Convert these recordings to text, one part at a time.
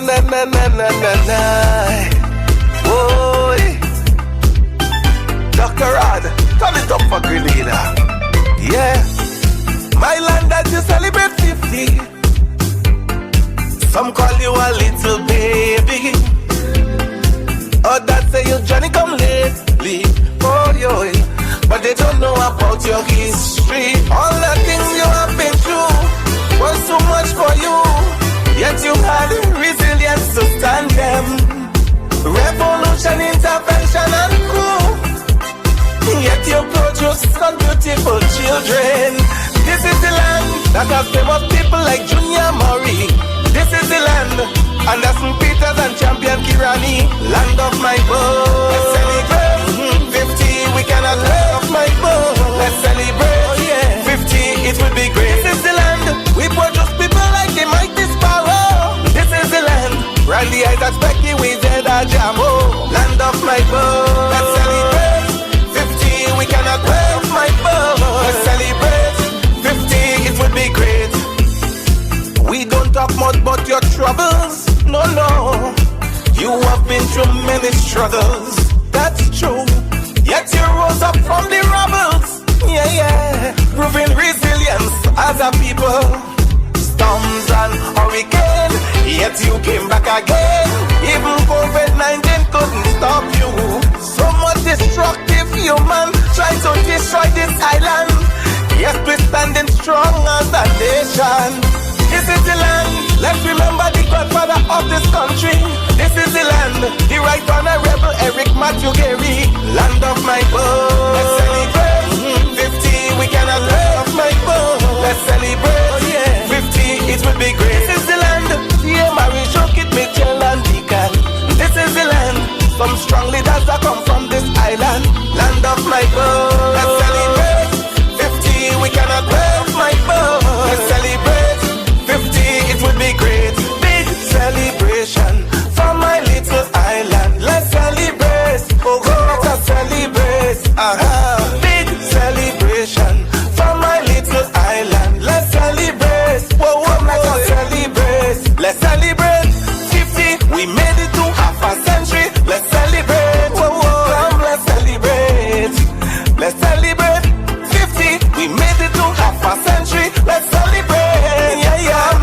na. Boy, Dr. Rod, turn it up for Grenada. Yeah, my land that you celebrate 50. Some call you a little baby. Others say you Johnny come lately. Oh, yo, but they don't know about your history. All the things you have been through was too much for you. Yet you had resilience to stand them. Revolution, intervention and coup. Yet you produce some beautiful children. This is the land that has famous people like Junior Murray. This is the land Anderson Peters and Champion Kirani. Land of my birth. Let's celebrate 50. We cannot let off my birth. Let's celebrate 50. It would be great. This is the land we produce people like the mighty Sparrow. This is the land Randy Isaac Becky we said a jamo. Land of my birth. Let's celebrate 50. We cannot let off my birth. Let's celebrate 50. It would be great. We don't talk much about your troubles, no. You have been through many struggles, that's true. Yet you rose up from the rubbles, yeah. Proving resilience as a people. Storms and hurricane, yet you came back again. Even COVID-19 couldn't stop you. So much destructive human trying to destroy this island. Yet we're standing strong as a nation. This is the land, let's remember the godfather of this country. This is the land, the right honorable Eric Matthew Gary. Land of my birth. Let's celebrate 50, we cannot let off my birth. Let's celebrate 50, it will be great. This is the land, yeah, Mary Shokit, Mitchell and Deacon. This is the land, some strong leaders that come from this island. Land of my birth. Let's celebrate 50, we cannot let off my birth. Let's celebrate 50, it would be great. Big celebration for my little island. Let's celebrate, oh, let us celebrate. Big celebration for my little island. Let's celebrate, whoa, let us celebrate. Let's celebrate 50, we made it to half a century. Let's celebrate, whoa, come, let's celebrate. Let's celebrate 50, we made it to half a century. Let's celebrate.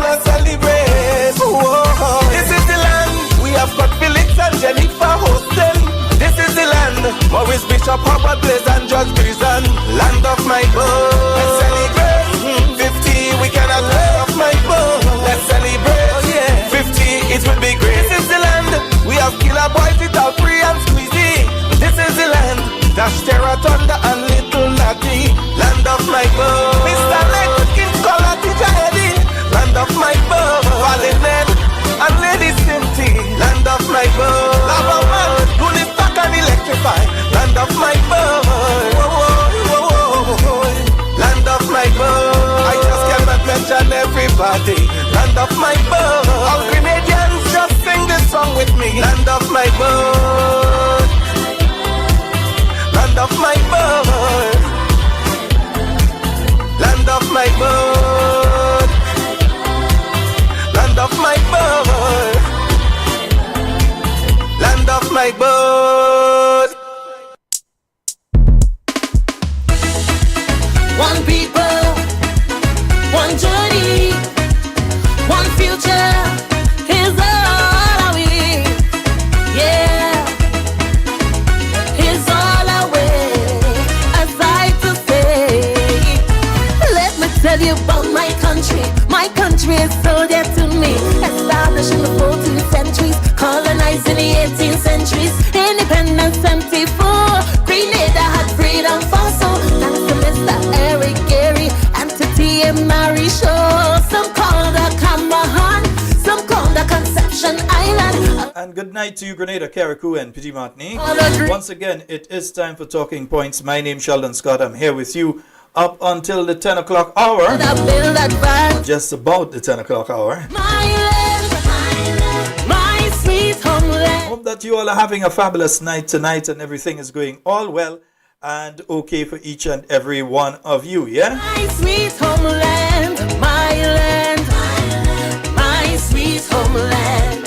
Let's celebrate. Whoa. This is the land we have got Felix and Jennifer hosting. This is the land Maurice Bishop, Howard Blaze and George Grison. Land of my birth. Let's celebrate 50. We cannot let off my birth. Let's celebrate 50. It will be great. This is the land we have Killer Boys, Little Free and Squeezy. This is the land Dash Terra Thunder and Little Natty. Land of my birth. Mr. Next King Scholar Teacher Eddie. Land of my birth, Valinet and Lady Cinti. Land of my birth, Lava Man, Unistack and Electrify. Land of my birth, land of my birth. I just cannot mention everybody. Land of my birth, all Grenadians just sing this song with me. Land of my birth, land of my birth, land of my birth. Land of my birth, land of my birth. One people, one journey, one future is all we. Yeah, is all away. As I to say, let me tell you about my country. My country is so dear to me. Established in the 14th centuries, colonized in the 18th centuries. Independence 74. Grenada had freedom for so. Thanks to Mr. Eric Gary and to T.M. Mary Show. Some call the Camahan, some call the Conception Island. And good night to you, Grenada, Carriacou, and Petit Martinique. Once again, it is time for Talking Points. My name is Sheldon Scott. I'm here with you up until the 10 o'clock hour. Just about the 10 o'clock hour. My sweet homeland. Hope that you all are having a fabulous night tonight and everything is going all well and okay for each and every one of you, yeah? My sweet homeland, my land, my sweet homeland.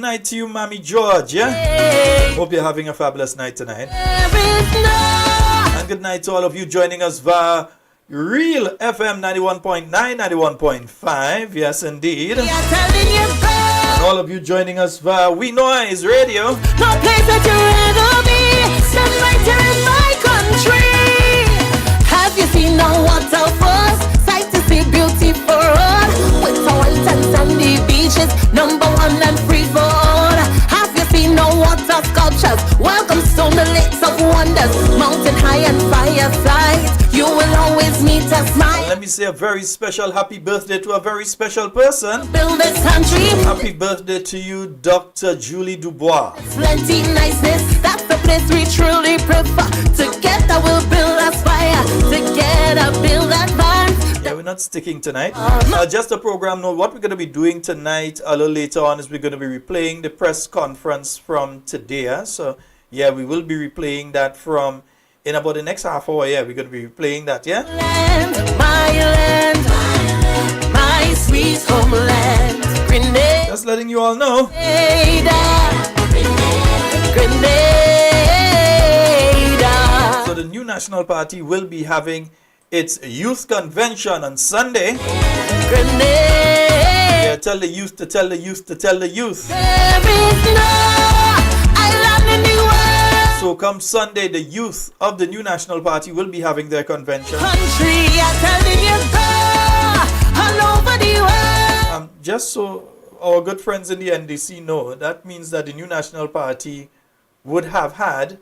night to you, Mommy George, yeah? Hope you're having a fabulous night tonight. And good night to all of you joining us via Real FM 91.9, 91.5, yes indeed. And all of you joining us via We Noise Radio. No place that you'd rather be than right here in my country. Have you seen the waterfalls? Sight to see, beauty for all. With salt and sandy beaches, number one and free for all. Have you seen the water sculptures? Welcome stone, the lakes of wonders, mountain high and fireside. You will always meet a smile. Let me say a very special happy birthday to a very special person. Build this country. Happy birthday to you, Dr. Julie Dubois. Plenty niceness, that's the place we truly prefer. Together we'll build a spire. Together build that barn. Yeah, we're not sticking tonight. Just a program note, what we're going to be doing tonight a little later on is we're going to be replaying the press conference from today. So, yeah, we will be replaying that from in about the next half hour. Yeah, we're going to be replaying that, yeah? Land, my sweet homeland, Grenada. Just letting you all know. Grenada. So the New National Party will be having its youth convention on Sunday. Grenada. Yeah, tell the youth to tell the youth to tell the youth. There is no island in the world. So come Sunday, the youth of the New National Party will be having their convention. Country, I'm telling you, go all over the world. Just so our good friends in the NDC know, that means that the New National Party would have had,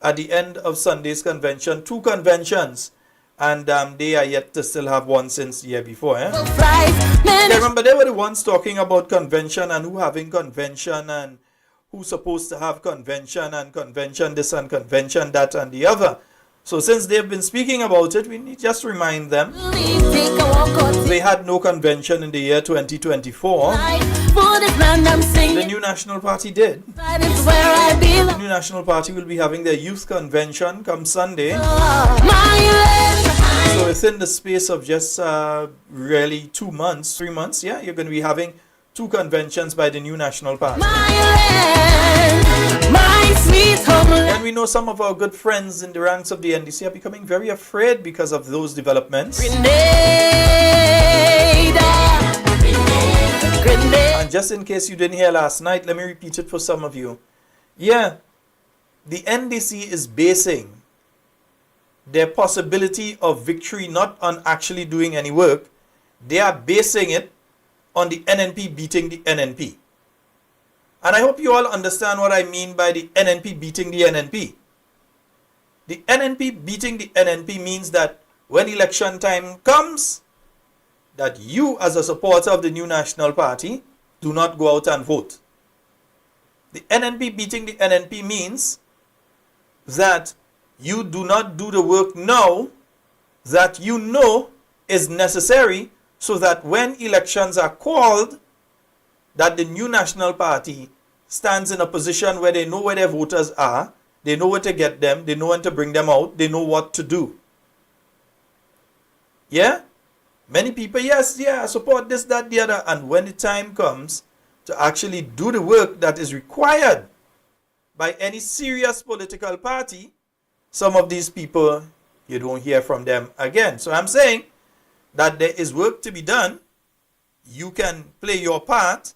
at the end of Sunday's convention, 2 conventions. And they are yet to still have one since the year before. Eh? Yeah, remember, they were the ones talking about convention and who having convention and who's supposed to have convention and convention this and convention that and the other. So since they've been speaking about it, we need just to remind them they had no convention in the year 2024. The New National Party did. The New National Party will be having their youth convention come Sunday. So within the space of just really 2 months, 3 months, yeah, you're going to be having 2 conventions by the New National Party. My sweet homeland. And we know some of our good friends in the ranks of the NDC are becoming very afraid because of those developments. Grenada. And just in case you didn't hear last night, let me repeat it for some of you. Yeah, the NDC is basing their possibility of victory not on actually doing any work. They are basing it on the NNP beating the NNP. And I hope you all understand what I mean by the NNP beating the NNP. The NNP beating the NNP means that when election time comes, that you as a supporter of the New National Party do not go out and vote. The NNP beating the NNP means that you do not do the work now that you know is necessary so that when elections are called, that the New National Party stands in a position where they know where their voters are, they know where to get them, they know when to bring them out, they know what to do. Yeah? Many people, yes, yeah, I support this, that, the other. And when the time comes to actually do the work that is required by any serious political party, some of these people, you don't hear from them again. So I'm saying that there is work to be done. You can play your part.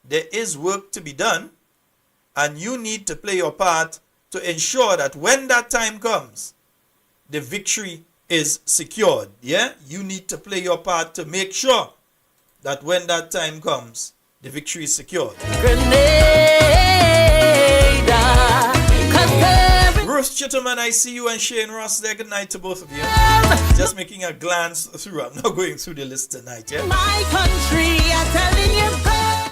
There is work to be done. And you need to play your part to ensure that when that time comes, the victory is secured. Yeah? You need to play your part to make sure that when that time comes, the victory is secured. Grenada. Ruth Chitterman, I see you, and Shane Ross there. Good night to both of you. Just making a glance through. I'm not going through the list tonight, yeah? My country, I'm telling you,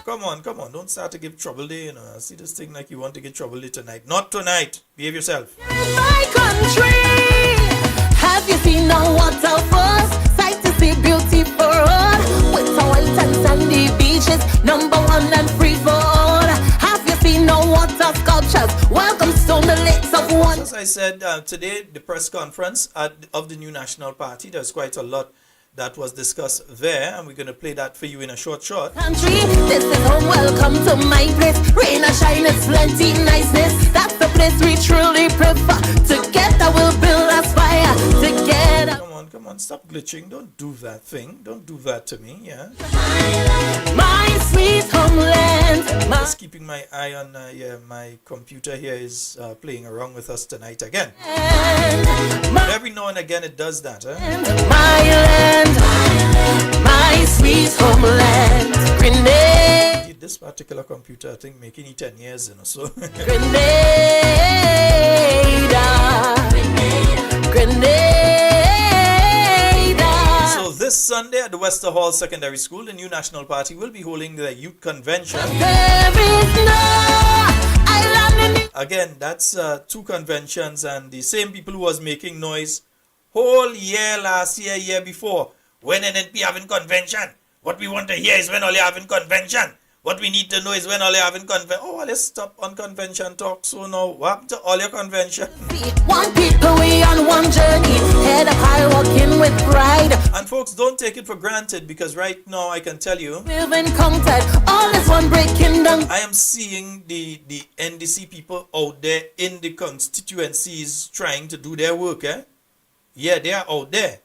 Come on. Don't start to give trouble there, you know. I see this thing like you want to get trouble there tonight. Not tonight. Behave yourself. my country. Have you seen the waterfalls? Sight to see, beauty for all. With salt and sandy beaches, number one and free for all. Have you seen the water sculptures? Welcome stone, the lakes of wonder. As I said, today, the press conference of the New National Party, there's quite a lot that was discussed there, and we're going to play that for you in a short. Country, this is home, welcome to my place. Rain or shine, it's plenty niceness. That's the place we truly prefer. Together we'll build a fire. Together. Come on, stop glitching. Don't do that thing. Don't do that to me, yeah? My sweet homeland. Just keeping my eye on, my computer here is playing around with us tonight again. But every now and again it does that, eh? My land, my sweet homeland. Grenada. This particular computer, I think, making it 10 years, you know, so. Grenada. So this Sunday at the Wester Hall Secondary School, the New National Party will be holding their youth convention. Again, that's 2 conventions, and the same people who was making noise whole year last year, year before. When NNP having convention? What we want to hear is when all you having convention. What we need to know is when all you having convention. Oh, let's stop on convention talk. So now, what happened to all your convention? One people, we on one journey. Head up high, walking with pride. And folks, don't take it for granted, because right now I can tell you, We've encountered all this one breaking down. I am seeing the NDC people out there in the constituencies trying to do their work, eh? Yeah, they are out there.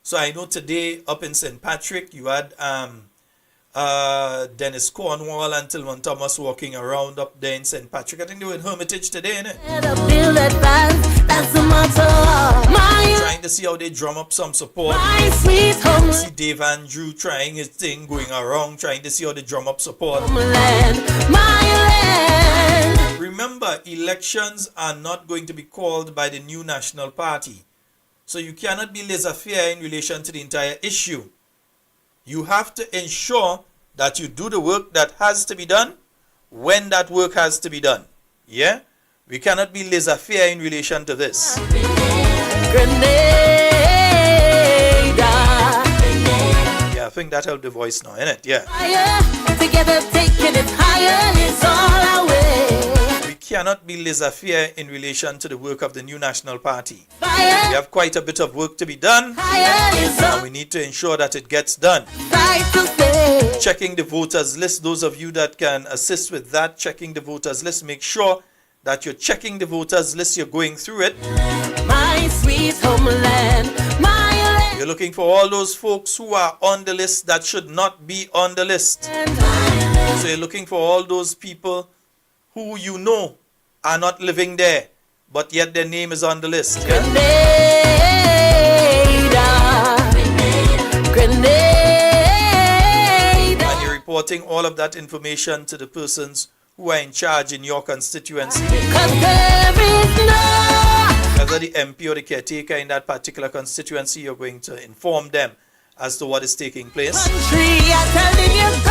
So I know today up in St. Patrick, you had Dennis Cornwall and Tillman Thomas walking around up there in St. Patrick. I think they were in Hermitage today, innit? Trying to see how they drum up some support. My sweet homeland. See Dave Andrew trying his thing, going around, trying to see how they drum up support. Homeland, my land. Remember, elections are not going to be called by the New National Party. So you cannot be laissez-faire in relation to the entire issue. You have to ensure that you do the work that has to be done when that work has to be done. Yeah? We cannot be laissez-faire in relation to this. Grenada. Yeah, I think that helped the voice now, innit? Yeah. Higher, together taking it higher is all our way. We cannot be laissez-faire in relation to the work of the New National Party. Fire, We have quite a bit of work to be done, higher is all and we need to ensure that it gets done. right to say. Checking the voters list, those of you that can assist with that, checking the voters list, make sure that you're checking the voters list, you're going through it. My sweet homeland, my land. You're looking for all those folks who are on the list that should not be on the list. So you're looking for all those people who you know are not living there, but yet their name is on the list. Yeah? Grenada. And you're reporting all of that information to the persons who are in charge in your constituency. 'Cause there is no Whether the MP or the caretaker in that particular constituency, you're going to inform them as to what is taking place. country, I'm telling you, go.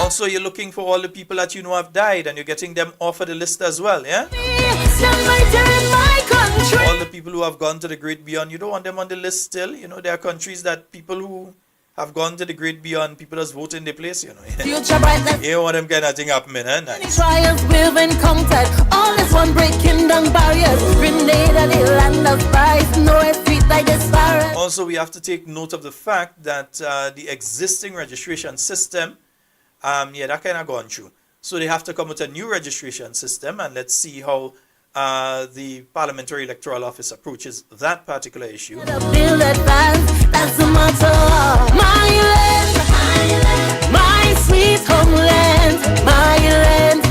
Also, you're looking for all the people that you know have died, and you're getting them off of the list as well, yeah? Stand right there in my country. All the people who have gone to the great beyond, you don't want them on the list still. You know, there are countries that people who have gone to the great beyond, people just vote in their place, you know. Future bright, let's You don't want them kind of thing happening, eh? Nice. trials we've encountered. All this one breaking down barriers. Grenada, the land of spice. No street like this forest. Also, we have to take note of the fact that the existing registration system, that kind of gone through. So they have to come with a new registration system, and let's see how the Parliamentary Electoral Office approaches that particular issue. Build advance, that's the motto. My land, my sweet homeland. My land,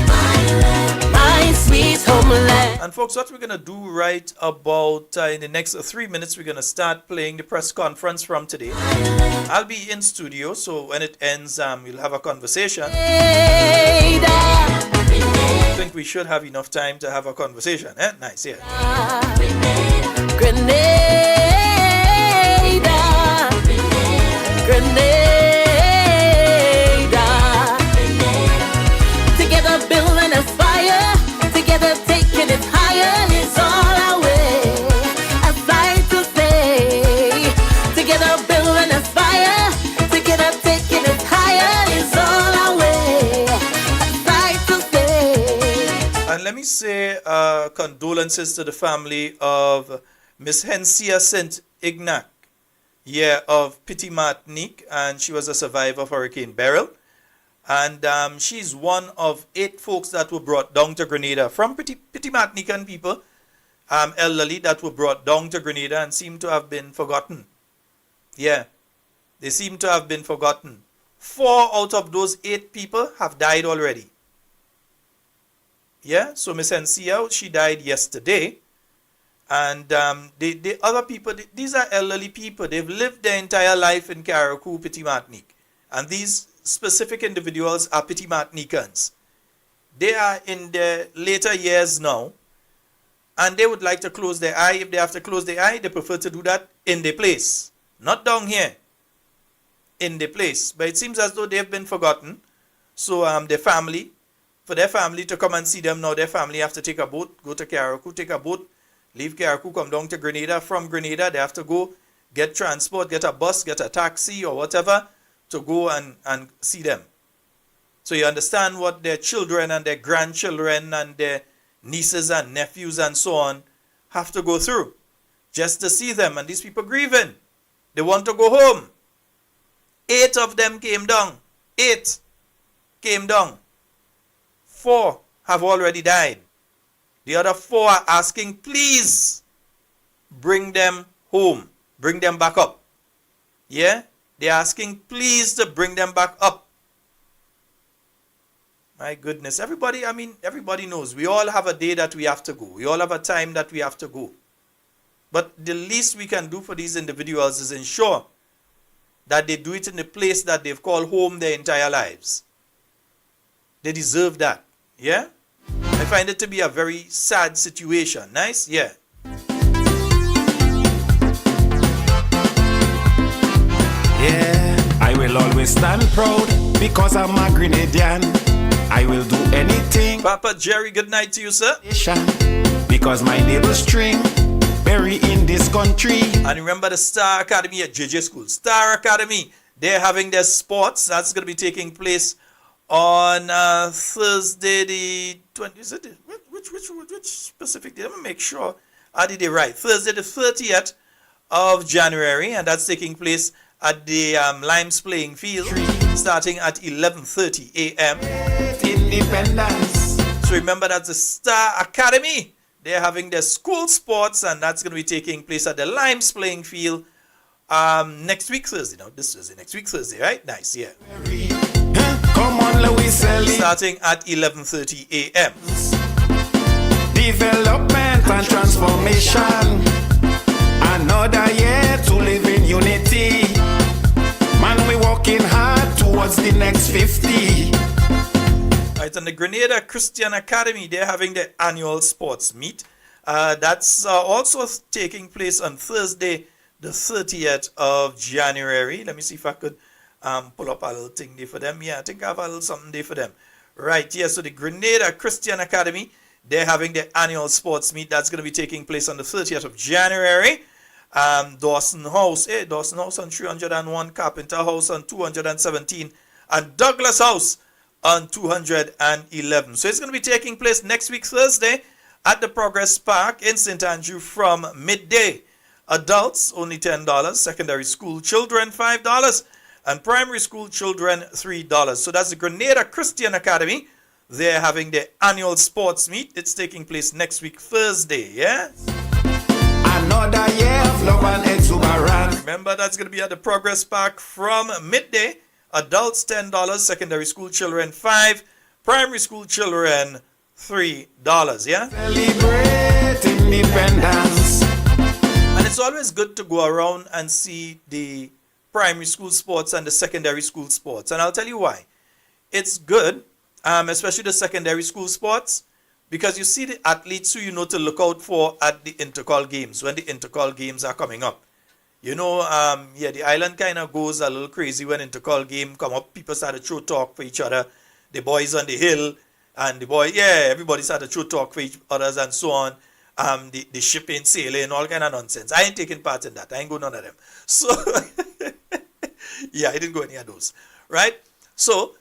my sweet homeland. And folks, what we're going to do right about in the next 3 minutes, we're going to start playing the press conference from today. I'll be in studio, so when it ends, we'll have a conversation. I think we should have enough time to have a conversation. Eh? Nice, yeah. Grenada, Grenada. Together building a fire, together taking it higher is all our way. A sight to say. Together building a fire, together taking it higher is all our way. A sight to say. And let me say condolences to the family of Miss Hensia St. Ignac. of Pity Martinique, and she was a survivor of Hurricane Beryl. And she's one of 8 folks that were brought down to Grenada from Pity Martinican people, elderly, that were brought down to Grenada and seem to have been forgotten. Yeah, they seem to have been forgotten. 4 out of those 8 people have died already. Yeah, so Miss Encia, she died yesterday. And the other people, these are elderly people. They've lived their entire life in Carriacou, Pity Martinique. And these specific individuals are Pity Martinicans. They are in their later years now, and they would like to close their eye. If they have to close their eye, they prefer to do that in their place, not down here, in their place. But it seems as though they've been forgotten. So their family, for their family to come and see them now, their family have to take a boat, go to Carriacou, take a boat, leave Carriacou, come down to Grenada. From Grenada, they have to go get transport, get a bus, get a taxi or whatever, to go and see them. So you understand what their children and their grandchildren and their nieces and nephews and so on have to go through just to see them. And these people grieving. They want to go home. 8 of them came down. 8 came down. 4 have already died. The other 4 are asking, please bring them home. Bring them back up. Yeah? They're asking, please, to bring them back up. My goodness. Everybody knows. We all have a day that we have to go. We all have a time that we have to go. But the least we can do for these individuals is ensure that they do it in the place that they've called home their entire lives. They deserve that. Yeah? I find it to be a very sad situation. Nice? Yeah. Yeah, I will always stand proud because I'm a Grenadian. I will do anything. Papa Jerry, good night to you, sir. Because my neighbor's string bury in this country. And remember the Star Academy at JJ School. Star Academy, they're having their sports. That's going to be taking place on Thursday the 20th. Is it which specific day? Let me make sure I did it right. Thursday the 30th of January, and that's taking place at the Limes playing field, starting at 11:30 a.m. Independence. So remember, that's the Star Academy. They're having their school sports, and that's going to be taking place at the Limes playing field next week Thursday. No, this Thursday. Next week Thursday, right? Nice, yeah. Come on, Louis. Starting at 11:30 a.m. Development and transformation. Another year to live in unity. Man, we working hard towards the next 50. Right, and the Grenada Christian Academy, they're having their annual sports meet. That's also taking place on Thursday, the 30th of January. Let me see if I could pull up a little thing there for them. Yeah, I think I have a little something there for them. Right, yeah, so the Grenada Christian Academy, they're having their annual sports meet. That's going to be taking place on the 30th of January. Dawson House on 301, Carpenter House on 217, and Douglas House on 211. So it's going to be taking place next week Thursday at the Progress Park in St. Andrew from midday. Adults only $10, secondary school children $5, and primary school children $3. So that's the Grenada Christian Academy. They're having their annual sports meet. It's taking place next week Thursday, yeah? Another year of love and exuberance. Remember, that's going to be at the Progress Park from midday. Adults $10, secondary school children $5, primary school children $3, yeah? Celebrate independence. And it's always good to go around and see the primary school sports and the secondary school sports. And I'll tell you why. It's good, especially the secondary school sports, because you see the athletes who you know to look out for at the intercall games, when the intercall games are coming up. You know, the island kind of goes a little crazy when intercall game come up. People start to throw talk for each other. The boys on the hill and everybody start to throw talk for each others and so on. The shipping, sailing, all kind of nonsense. I ain't taking part in that. I ain't go none of them. So, yeah, I didn't go any of those. Right? So,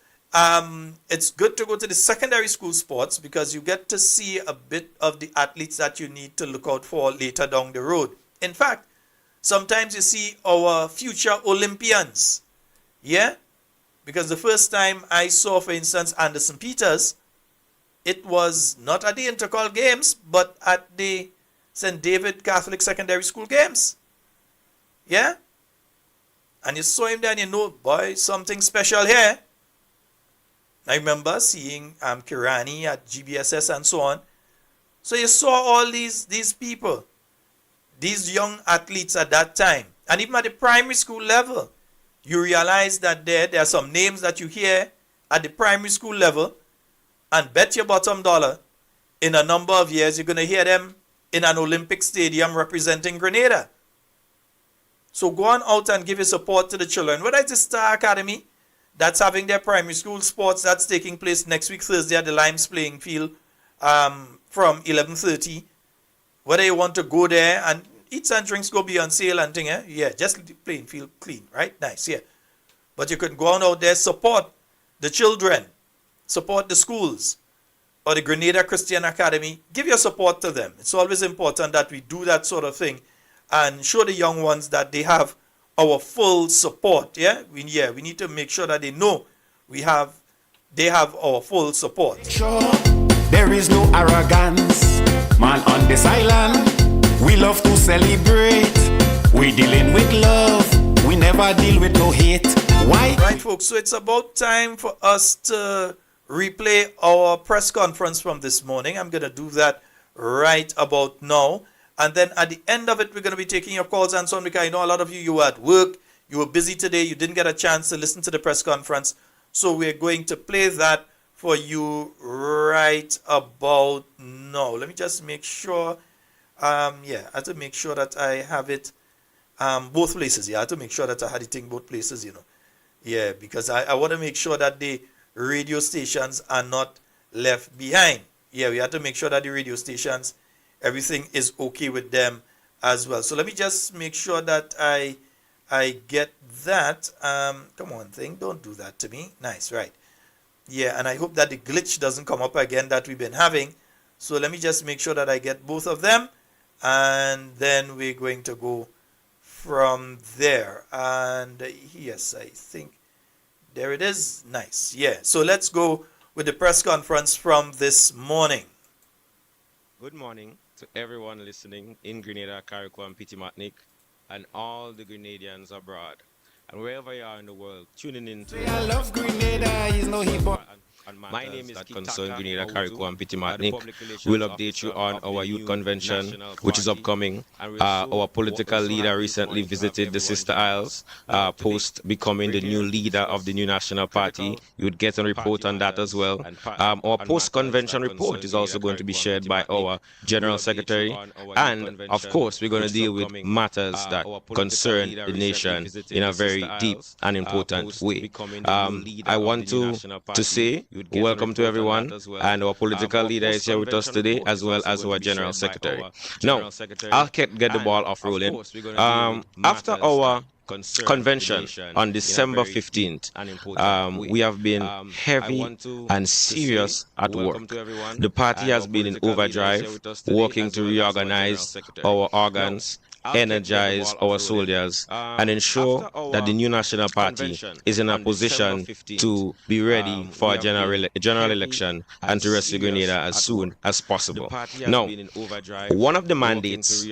it's good to go to the secondary school sports because you get to see a bit of the athletes that you need to look out for later down the road. In fact, Sometimes you see our future Olympians. Yeah? Because the first time I saw, for instance, Anderson Peters, it was not at the Intercol Games, but at the St. David Catholic Secondary School Games. Yeah? And you saw him there and you know, boy, something special here. I remember seeing Kirani at GBSS and so on. So you saw all these people, these young athletes at that time. And even at the primary school level, you realize that there are some names that you hear at the primary school level, and bet your bottom dollar, in a number of years, you're going to hear them in an Olympic stadium representing Grenada. So go on out and give your support to the children. Whether it's the Star Academy that's having their primary school sports that's taking place next week Thursday at the Limes playing field from 11:30. Whether you want to go there and eats and drinks go be on sale and thing, yeah, just the playing field clean, right? Nice, yeah. But you can go on out there, support the children, support the schools, or the Grenada Christian Academy. Give your support to them. It's always important that we do that sort of thing and show the young ones that they have our full support. Yeah, we need to make sure that they know they have our full support. Sure, there is no arrogance, man, on this island. We love to celebrate. We dealing with love. We never deal with no hate. Why? Right, folks. So it's about time for us to replay our press conference from this morning. I'm going to do that right about now. And then at the end of it, we're going to be taking your calls and so on, because I know a lot of you were at work, you were busy today, you didn't get a chance to listen to the press conference. So we're going to play that for you right about now. Let me just make sure, I have to make sure that I have it both places. Yeah, I have to make sure that I had it in both places, Yeah, because I want to make sure that the radio stations are not left behind. Yeah, we have to make sure that the radio stations, everything is okay with them as well. So let me just make sure that I get that. Come on, thing, don't do that to me. Nice, right. Yeah, and I hope that the glitch doesn't come up again that we've been having. So let me just make sure that I get both of them, and then we're going to go from there. And yes, I think there it is. Nice. Yeah, so let's go with the press conference from this morning. Good morning to everyone listening in Grenada, Carriacou, and Petit Martinique, and all the Grenadians abroad, and wherever you are in the world, tuning in to I love Grenada, he's no hip hop. My name is that concern Grenada, Carriacou, and Petit Martinique. We'll update you on our youth convention, which is upcoming. Our political leader recently visited the Sister Isles, post becoming the new leader of the new national party. You would get a report on that as well. Our post-convention report is also going to be shared by our General Secretary. And, of course, we're going to deal with matters that concern the nation in a very deep and important way. I want to say welcome to everyone, and our political leader is here with us today, as well as our General Secretary. Now, I'll get the ball off rolling. After our convention on December 15th, we have been heavy and serious at work. The party has been in overdrive, working to reorganize our organs, energize our soldiers, and ensure that the new national party is in a position to be ready for a general election and to rescue Grenada as soon as possible. Now, one of the mandates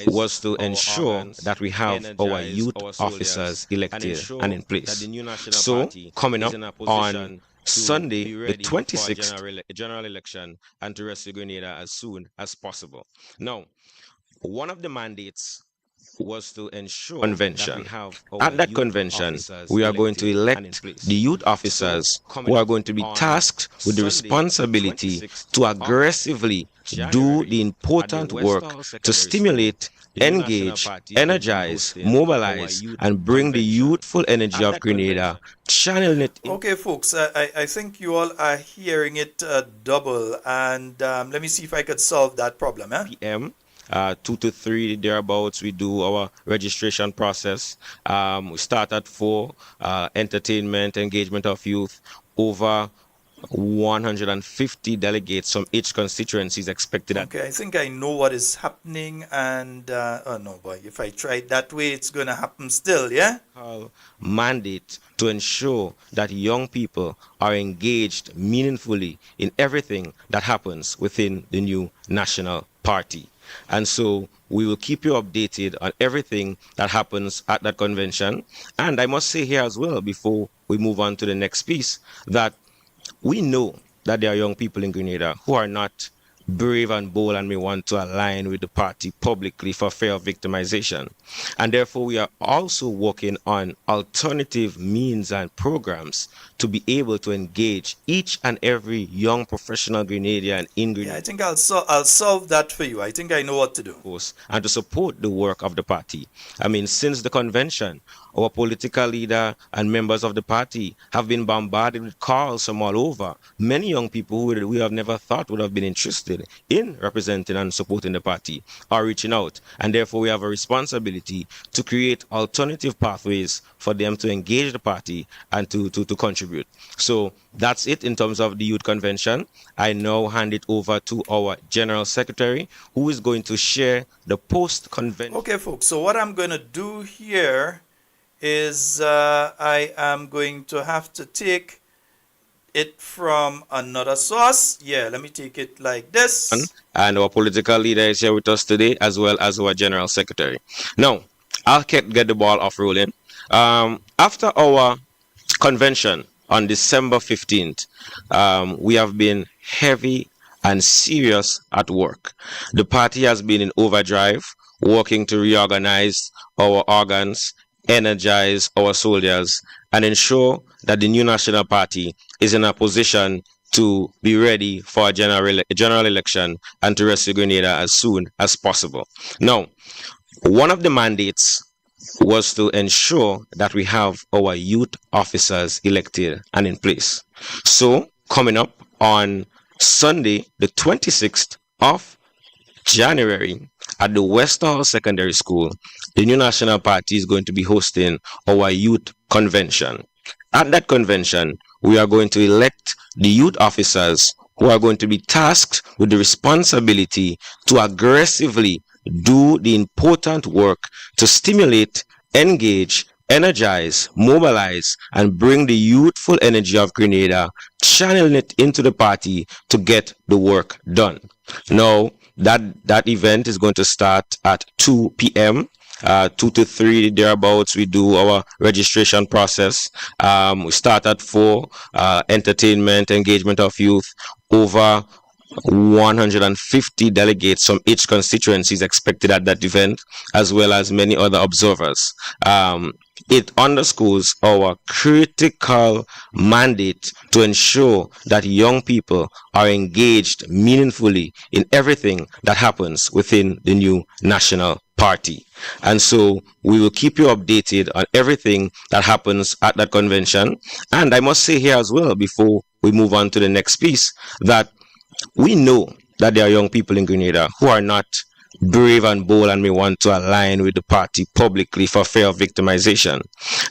was to ensure that we have our youth officers elected and in place. So, coming up on Sunday, the 26th, general election and to rescue Grenada as soon as possible. Now, one of the mandates was to ensure convention. At that convention, we are going to elect the youth officers who are going to be tasked with the responsibility to aggressively do the important work to stimulate, engage, energize, mobilize, and bring the youthful energy of Grenada, channeling it. Okay, folks, I think you all are hearing it double, and let me see if I could solve that problem. PM. 2 to 3 thereabouts, we do our registration process. We start at 4, entertainment, engagement of youth. Over 150 delegates from each constituency is expected at. Okay, I think I know what is happening, and oh no, boy, if I try it that way, it's gonna happen still, yeah? Mandate to ensure that young people are engaged meaningfully in everything that happens within the new national party. And so we will keep you updated on everything that happens at that convention. And I must say here as well, before we move on to the next piece, that we know that there are young people in Grenada who are not brave and bold and may want to align with the party publicly for fear of victimization. And therefore, we are also working on alternative means and programs to be able to engage each and every young professional Grenadian in Grenada. Yeah, I think I'll solve that for you. I think I know what to do. And to support the work of the party. I mean, since the convention, our political leader and members of the party have been bombarded with calls from all over. Many young people who we have never thought would have been interested in representing and supporting the party are reaching out. And therefore, we have a responsibility to create alternative pathways for them to engage the party and to contribute. So that's it in terms of the youth convention. I now hand it over to our General Secretary, who is going to share the post-convention. Okay, folks, so what I'm going to do here is I am going to have to take it from another source. Yeah, let me take it like this. And our political leader is here with us today, as well as our General Secretary. Now, I'll get the ball off rolling. After our convention on December 15th, we have been heavy and serious at work. The party has been in overdrive, working to reorganize our organs, energize our soldiers, and ensure that the new national party is in a position to be ready for a general election and to rescue Grenada as soon as possible. Now, one of the mandates was to ensure that we have our youth officers elected and in place. So, coming up on Sunday, the 26th of January, at the West Hall Secondary School, the new national party is going to be hosting our youth convention. At that convention, we are going to elect the youth officers who are going to be tasked with the responsibility to aggressively do the important work to stimulate, engage, energize, mobilize, and bring the youthful energy of Grenada, channeling it into the party to get the work done. Now, that event is going to start at 2 p.m. 2 to 3 thereabouts. We do our registration process. We start at 4. Entertainment, engagement of youth. Over 150 delegates from each constituency is expected at that event, as well as many other observers. It underscores our critical mandate to ensure that young people are engaged meaningfully in everything that happens within the new national party. And so we will keep you updated on everything that happens at that convention. And I must say here as well, before we move on to the next piece, that we know that there are young people in Grenada who are not brave and bold and may want to align with the party publicly for fear of victimization.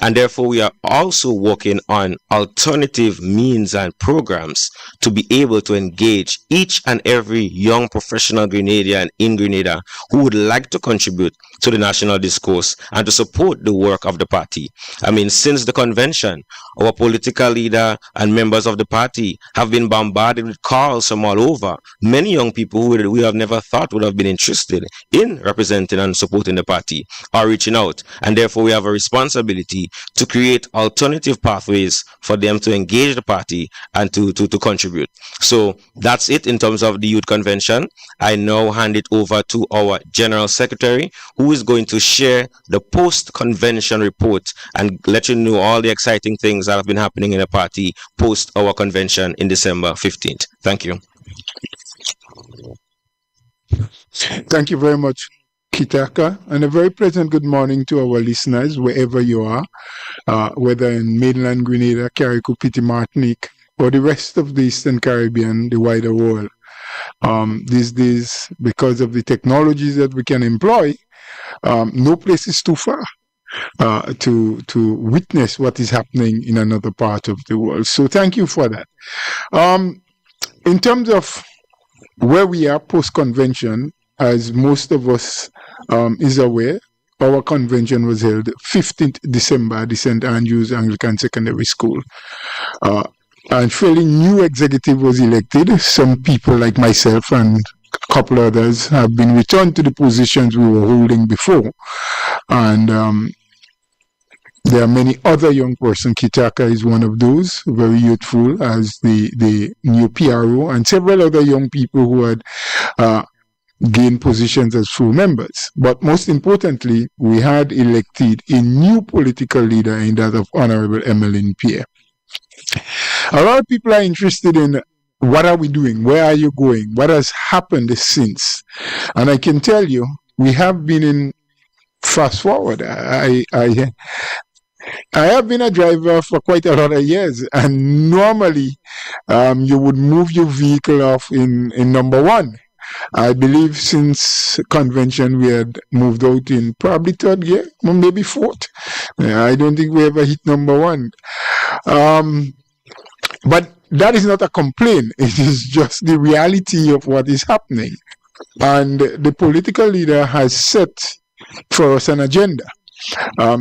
And therefore, we are also working on alternative means and programs to be able to engage each and every young professional Grenadian in Grenada who would like to contribute to the national discourse and to support the work of the party. I mean, since the convention, our political leader and members of the party have been bombarded with calls from all over. Many young people who we have never thought would have been interested in representing and supporting the party are reaching out. And therefore, we have a responsibility to create alternative pathways for them to engage the party and to contribute. So that's it in terms of the youth convention. I now hand it over to our General Secretary, who is going to share the post-convention report and let you know all the exciting things that have been happening in the party post our convention in December 15th. Thank you. Thank you very much, Kitaka, and a very pleasant good morning to our listeners wherever you are, whether in mainland Grenada, Carriacou, Petit Martinique, or the rest of the Eastern Caribbean, the wider world. These days, because of the technologies that we can employ, no place is too far. to witness what is happening in another part of the world. So thank you for that. In terms of where we are post-convention, as most of us is aware, our convention was held 15th December at the St. Andrews Anglican Secondary School. And fairly new executive was elected. Some people like myself and a couple others have been returned to the positions we were holding before. And there are many other young persons. Kitaka is one of those, very youthful as the new PRO, and several other young people who had gained positions as full members. But most importantly, we had elected a new political leader in that of Honorable Emmeline Pierre. A lot of people are interested in what are we doing, where are you going, what has happened since. And I can tell you, we have been in fast forward. I have been a driver for quite a lot of years, and normally you would move your vehicle off in number one. I believe since convention we had moved out in probably third gear, or maybe fourth. I don't think we ever hit number one. But that is not a complaint. It is just the reality of what is happening. And the political leader has set for us an agenda.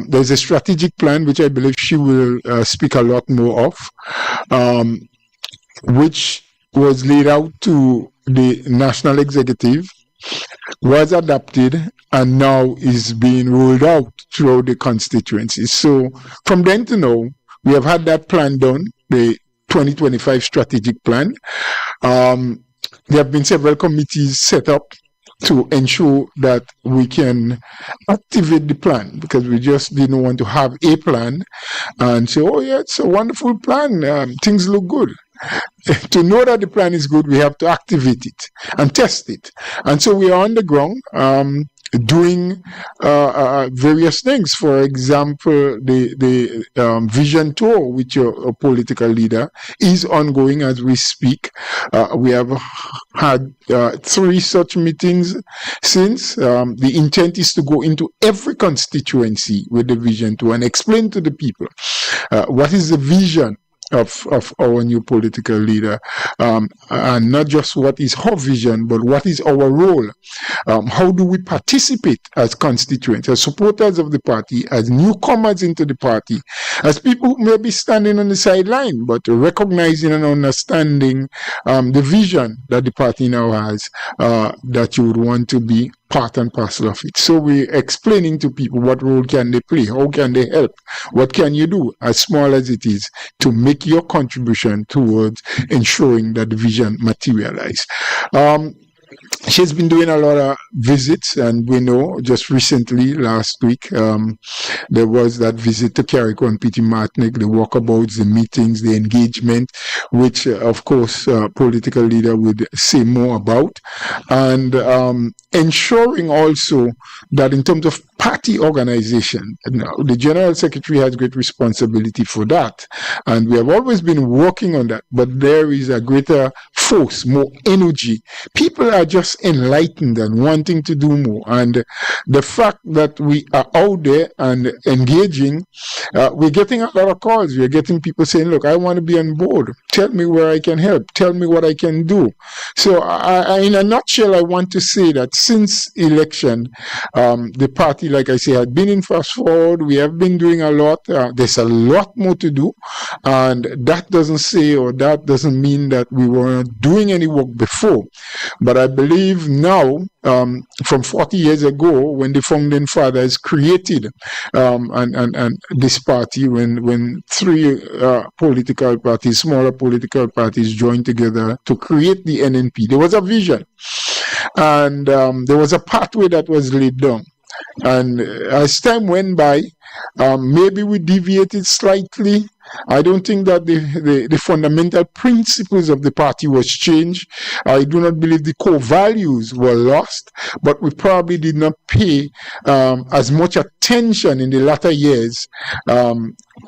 There's a strategic plan, which I believe she will speak a lot more of, which was laid out to the national executive, was adopted, and now is being rolled out throughout the constituencies. So from then to now, we have had that plan done, the 2025 strategic plan. There have been several committees set up to ensure that we can activate the plan, because we just didn't want to have a plan and say, oh yeah, it's a wonderful plan, things look good. To know that the plan is good, we have to activate it and test it. And so we are on the ground doing various things. For example, the vision tour with your political leader is ongoing as we speak. We have had 3 such meetings since. The intent is to go into every constituency with the vision tour and explain to the people what is the vision of our new political leader, and not just what is her vision, but what is our role. How do we participate as constituents, as supporters of the party, as newcomers into the party, as people who may be standing on the sideline, but recognizing and understanding the vision that the party now has, that you would want to be part and parcel of it. So we're explaining to people what role can they play, how can they help, what can you do, as small as it is, to make your contribution towards ensuring that the vision materialize. She's been doing a lot of visits, and we know just recently, last week, there was that visit to Carriacou and Petit Martinique, the walkabouts, the meetings, the engagement, which, of course, political leader would say more about, and ensuring also that in terms of party organization, now, the General Secretary has great responsibility for that, and we have always been working on that, but there is a greater force, more energy. People are just enlightened and wanting to do more, and the fact that we are out there and engaging, we're getting a lot of calls. We're getting people saying, look, I want to be on board, tell me where I can help, tell me what I can do. So in a nutshell, I want to say that since election, the party, like I say, had been in fast forward. We have been doing a lot. There's a lot more to do, and that doesn't say, or that doesn't mean that we weren't doing any work before. But I believe now, from 40 years ago, when the founding fathers created and this party, when 3 political parties, smaller political parties, joined together to create the NNP, there was a vision, and there was a pathway that was laid down. And as time went by, maybe we deviated slightly. I don't think that the fundamental principles of the party was changed. I do not believe the core values were lost, but we probably did not pay as much attention in the latter years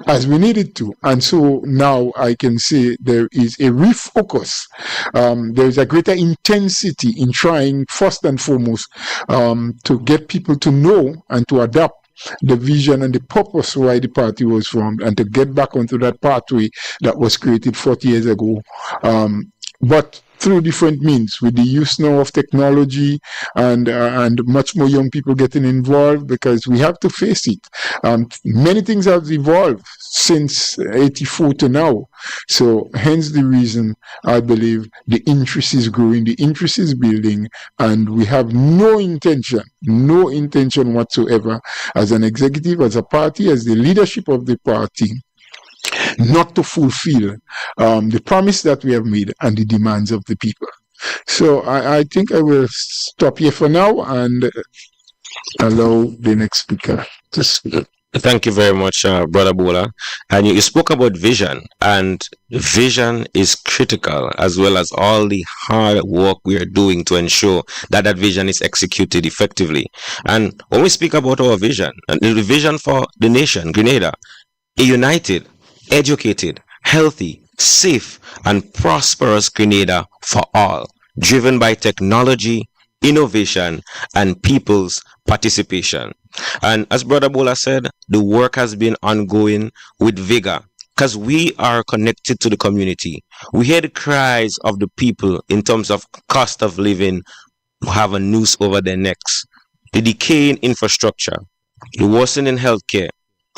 as we needed to. And so now I can say there is a refocus. There is a greater intensity in trying, first and foremost, to get people to know and to adapt the vision and the purpose why the party was formed, and to get back onto that pathway that was created 40 years ago. But through different means, with the use now of technology and much more young people getting involved, because we have to face it. Many things have evolved since 84 to now. So hence the reason I believe the interest is growing, the interest is building, and we have no intention whatsoever as an executive, as a party, as the leadership of the party, not to fulfill the promise that we have made and the demands of the people. So I think I will stop here for now and allow the next speaker to speak. Thank you very much, Brother Bola. And you spoke about vision, and vision is critical, as well as all the hard work we are doing to ensure that that vision is executed effectively. And when we speak about our vision, and the vision for the nation, Grenada, a united, educated, healthy, safe, and prosperous Grenada for all, driven by technology, innovation, and people's participation. And as Brother Bola said, the work has been ongoing with vigor because we are connected to the community. We hear the cries of the people in terms of cost of living who have a noose over their necks, the decaying infrastructure, the worsening healthcare,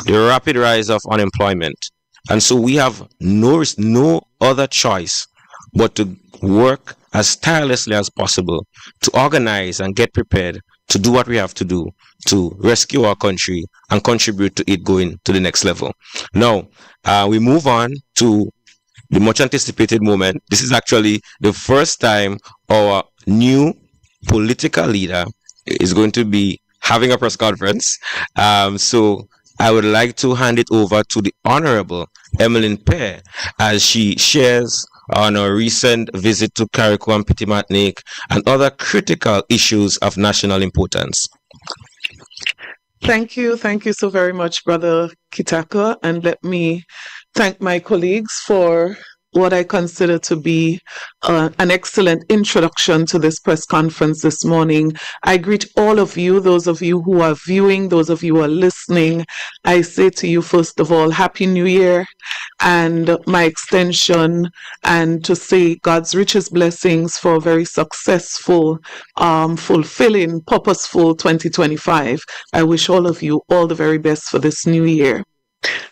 the rapid rise of unemployment. And so we have no other choice but to work as tirelessly as possible to organize and get prepared to do what we have to do to rescue our country and contribute to it going to the next level. Now, we move on to the much anticipated moment. This is actually the first time our new political leader is going to be having a press conference. So I would like to hand it over to the Honorable Emmeline Pear as she shares on a recent visit to Carriacou and Petit Martinique and other critical issues of national importance. Thank you so very much, Brother Kitaka, and let me thank my colleagues for what I consider to be an excellent introduction to this press conference this morning. I greet all of you, those of you who are viewing, those of you who are listening. I say to you, first of all, Happy New Year, and my extension, and to say God's richest blessings for a very successful, fulfilling, purposeful 2025. I wish all of you all the very best for this new year.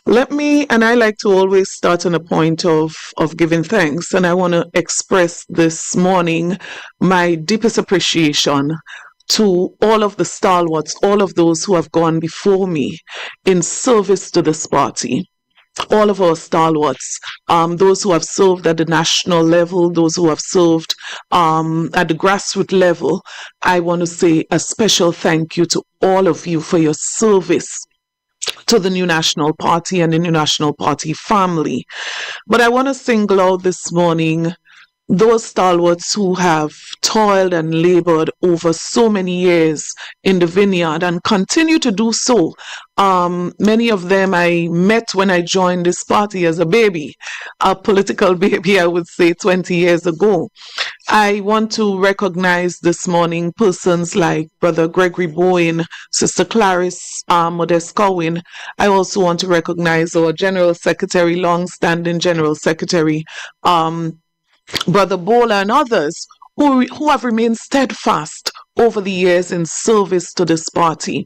I like to always start on a point of giving thanks, and I want to express this morning my deepest appreciation to all of the stalwarts, all of those who have gone before me in service to this party. All of our stalwarts, those who have served at the national level, those who have served at the grassroots level. I want to say a special thank you to all of you for your service to the New National Party and the New National Party family. But I want to single out this morning those stalwarts who have toiled and labored over so many years in the vineyard and continue to do so. Many of them I met when I joined this party as a baby, a political baby, I would say 20 years ago. I want to recognize this morning persons like Brother Gregory Bowen, Sister Clarice Modest Cowan. I also want to recognize our General Secretary, long-standing General Secretary, Brother Bola, and others who have remained steadfast over the years in service to this party.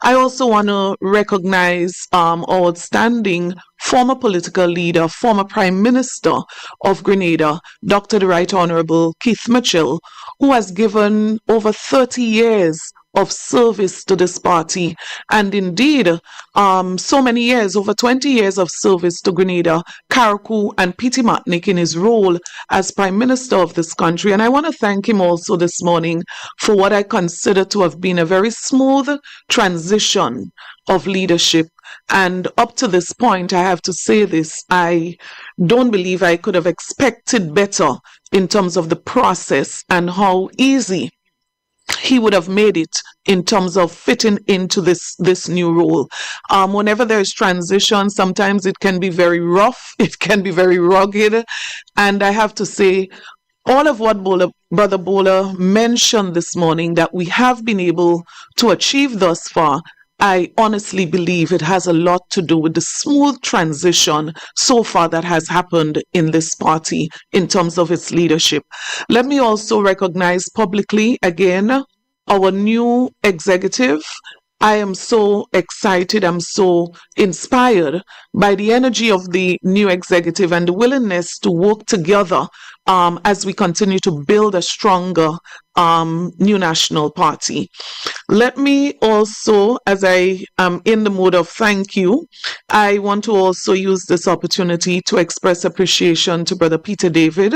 I also want to recognize our outstanding former political leader, former Prime Minister of Grenada, Dr. the Right Honorable Keith Mitchell, who has given over 30 years of service to this party, and indeed so many years, over 20 years of service to Grenada, Carriacou and Petit Martinique in his role as Prime Minister of this country. And I want to thank him also this morning for what I consider to have been a very smooth transition of leadership. And up to this point, I have to say this, I don't believe I could have expected better in terms of the process and how easy he would have made it in terms of fitting into this new role. Whenever there is transition, sometimes it can be very rough, it can be very rugged, and I have to say, all of what Brother Bola mentioned this morning that we have been able to achieve thus far, I honestly believe it has a lot to do with the smooth transition so far that has happened in this party in terms of its leadership. Let me also recognize publicly again our new executive. I am so excited, I'm so inspired by the energy of the new executive and the willingness to work together as we continue to build a stronger new national party. Let me also, as I am in the mood of thank you, I want to also use this opportunity to express appreciation to Brother Peter David,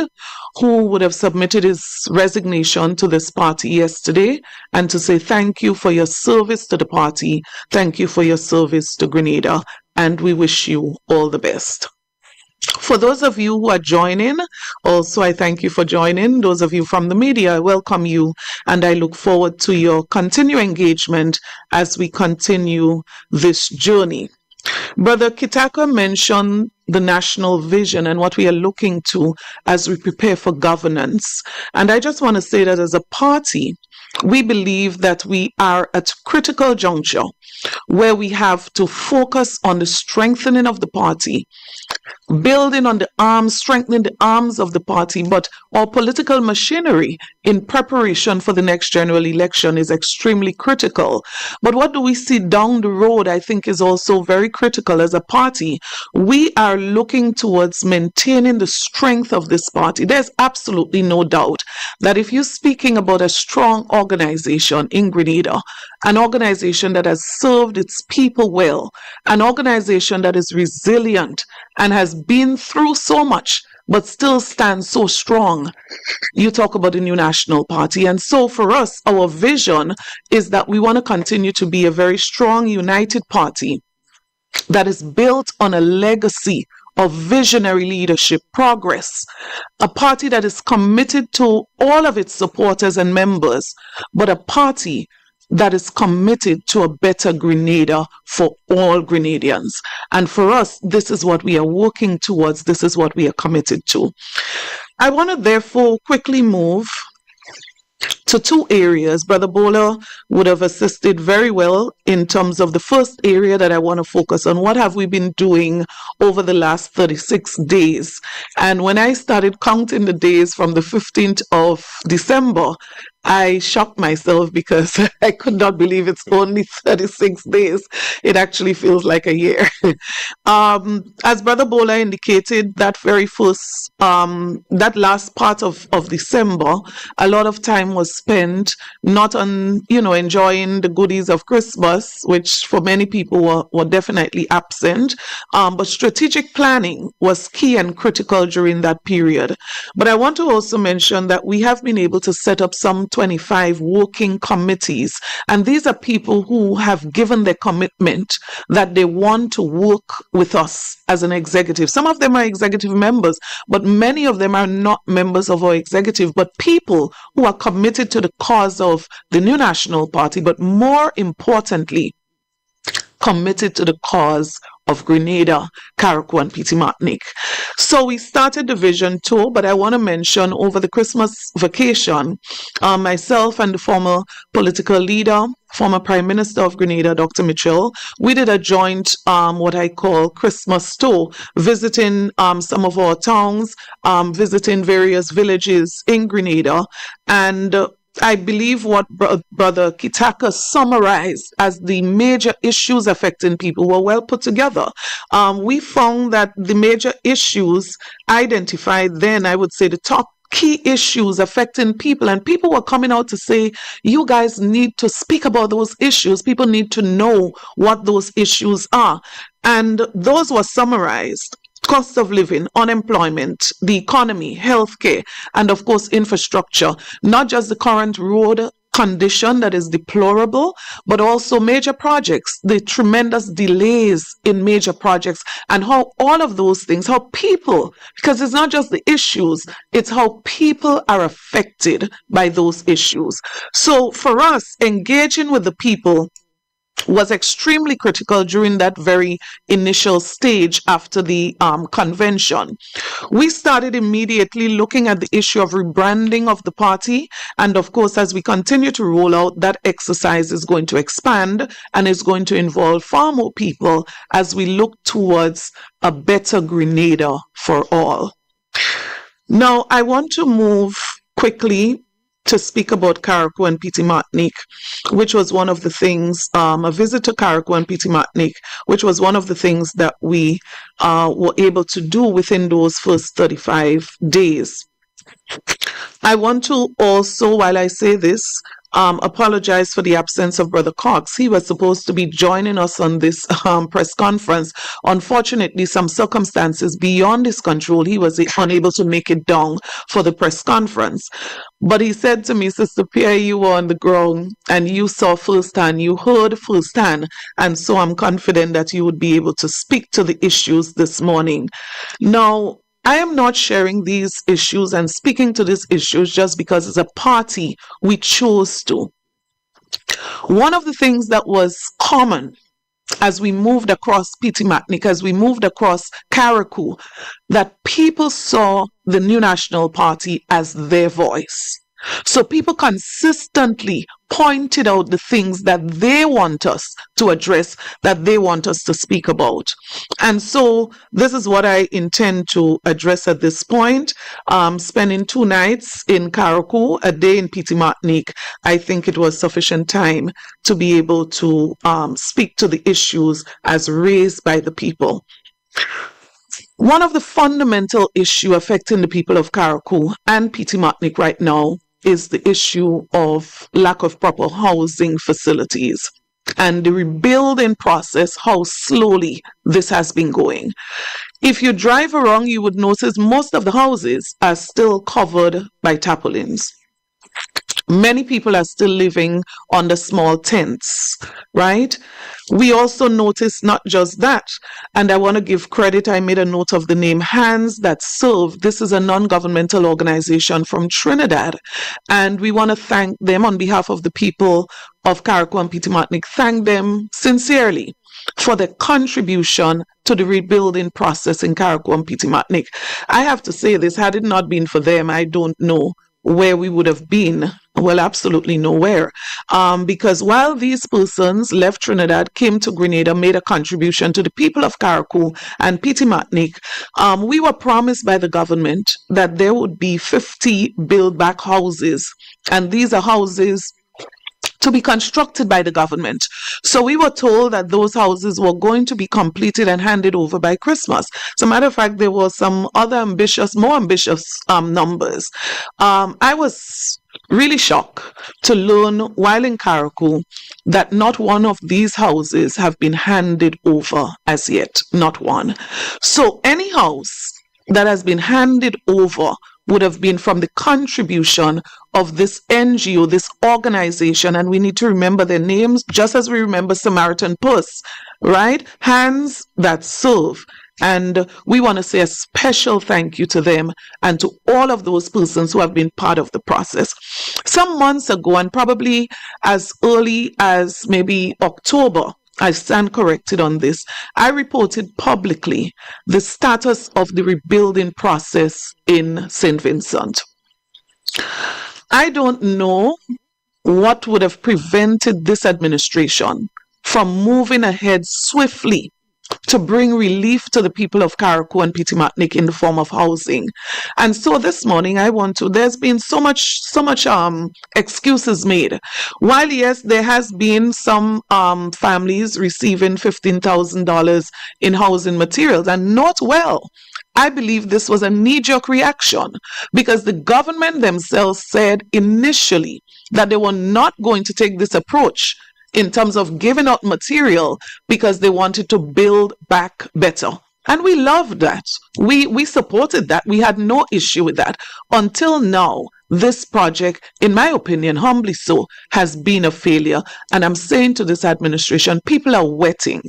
who would have submitted his resignation to this party yesterday, and to say thank you for your service to the party. Thank you for your service to Grenada, and we wish you all the best. For those of you who are joining, also I thank you for joining. Those of you from the media, I welcome you, and I look forward to your continued engagement as we continue this journey. Brother Kitaka mentioned the national vision and what we are looking to as we prepare for governance. And I just want to say that as a party, we believe that we are at a critical juncture where we have to focus on the strengthening of the party, building on the arms, strengthening the arms of the party, but our political machinery in preparation for the next general election is extremely critical. But what do we see down the road, I think, is also very critical. As a party, we are looking towards maintaining the strength of this party. There's absolutely no doubt that if you're speaking about a strong organization in Grenada, an organization that has served its people well, an organization that is resilient and has been through so much but still stands so strong, you talk about the new national party. And so for us, our vision is that we want to continue to be a very strong, united party that is built on a legacy of visionary leadership, progress, a party that is committed to all of its supporters and members, but a party that is committed to a better Grenada for all Grenadians. And for us, this is what we are working towards. This is what we are committed to. I want to therefore quickly move to two areas. Brother Bola would have assisted very well in terms of the first area that I want to focus on. What have we been doing over the last 36 days? And when I started counting the days from the 15th of December, I shocked myself because I could not believe it's only 36 days. It actually feels like a year. As Brother Bola indicated, that very first, that last part of December, a lot of time was spent not on, enjoying the goodies of Christmas, which for many people were definitely absent, but strategic planning was key and critical during that period. But I want to also mention that we have been able to set up some 25 working committees, and these are people who have given their commitment that they want to work with us as an executive. Some of them are executive members, but many of them are not members of our executive, but people who are committed to the cause of the new national party, but more importantly, committed to the cause of Grenada, Carriacou, and Petit Martinique. So we started the vision tour, but I want to mention over the Christmas vacation, myself and the former political leader, former Prime Minister of Grenada, Dr. Mitchell, we did a joint, what I call Christmas tour, visiting some of our towns, visiting various villages in Grenada, and I believe what Brother Kitaka summarized as the major issues affecting people were well put together. We found that the major issues identified then, I would say the top key issues affecting people, and people were coming out to say, you guys need to speak about those issues. People need to know what those issues are. And those were summarized: cost of living, unemployment, the economy, healthcare, and of course infrastructure. Not just the current road condition that is deplorable, but also major projects, the tremendous delays in major projects, and how all of those things, how people, because it's not just the issues, it's how people are affected by those issues. So for us, engaging with the people was extremely critical during that very initial stage after the convention. We started immediately looking at the issue of rebranding of the party. And of course, as we continue to roll out, that exercise is going to expand and is going to involve far more people as we look towards a better Grenada for all. Now, I want to move quickly to speak about Carriacou and Petite Martinique, which was one of the things, a visit to Carriacou and Petite Martinique, which was one of the things that we were able to do within those first 35 days. I want to also, while I say this, apologize for the absence of Brother Cox. He was supposed to be joining us on this press conference. Unfortunately, some circumstances beyond his control, he was unable to make it down for the press conference. But he said to me, Sister Pierre, you were on the ground and you saw firsthand, you heard firsthand, and so I'm confident that you would be able to speak to the issues this morning. Now, I am not sharing these issues and speaking to these issues just because as a party we chose to. One of the things that was common as we moved across Petite Martinique, as we moved across Carriacou, that people saw the New National Party as their voice. So people consistently pointed out the things that they want us to address, that they want us to speak about. And so this is what I intend to address at this point. Spending 2 nights in Carriacou, a day in Petite Martinique, I think it was sufficient time to be able to speak to the issues as raised by the people. One of the fundamental issues affecting the people of Carriacou and Petite Martinique right now is the issue of lack of proper housing facilities and the rebuilding process, how slowly this has been going. If you drive around, you would notice most of the houses are still covered by tarpaulins. Many people are still living under small tents, right? We also notice not just that, and I want to give credit, I made a note of the name Hands That Serve. This is a non-governmental organization from Trinidad, and we want to thank them on behalf of the people of Carriacou and Petite Martinique, thank them sincerely for their contribution to the rebuilding process in Carriacou and Petite Martinique. I have to say this, had it not been for them, I don't know where we would have been. Well, absolutely nowhere. Because while these persons left Trinidad, came to Grenada, made a contribution to the people of Carriacou and Petite Martinique, we were promised by the government that there would be 50 build-back houses. And these are houses to be constructed by the government. So we were told that those houses were going to be completed and handed over by Christmas. As a matter of fact, there were some other more ambitious numbers. I was really shocked to learn while in Carriacou that not one of these houses have been handed over as yet, not one. So any house that has been handed over would have been from the contribution of this NGO, this organization, and we need to remember their names just as we remember Samaritan Purse, right? Hands That Serve. And we want to say a special thank you to them and to all of those persons who have been part of the process. Some months ago, and probably as early as maybe October, I stand corrected on this, I reported publicly the status of the rebuilding process in St. Vincent. I don't know what would have prevented this administration from moving ahead swiftly to bring relief to the people of Carriacou and Petite Martinique in the form of housing. And so this morning there's been so much excuses made. While yes, there has been some families receiving $15,000 in housing materials, and not well. I believe this was a knee-jerk reaction because the government themselves said initially that they were not going to take this approach in terms of giving out material because they wanted to build back better. And we loved that. We supported that. We had no issue with that. Until now, this project, in my opinion, humbly so, has been a failure. And I'm saying to this administration, people are wetting.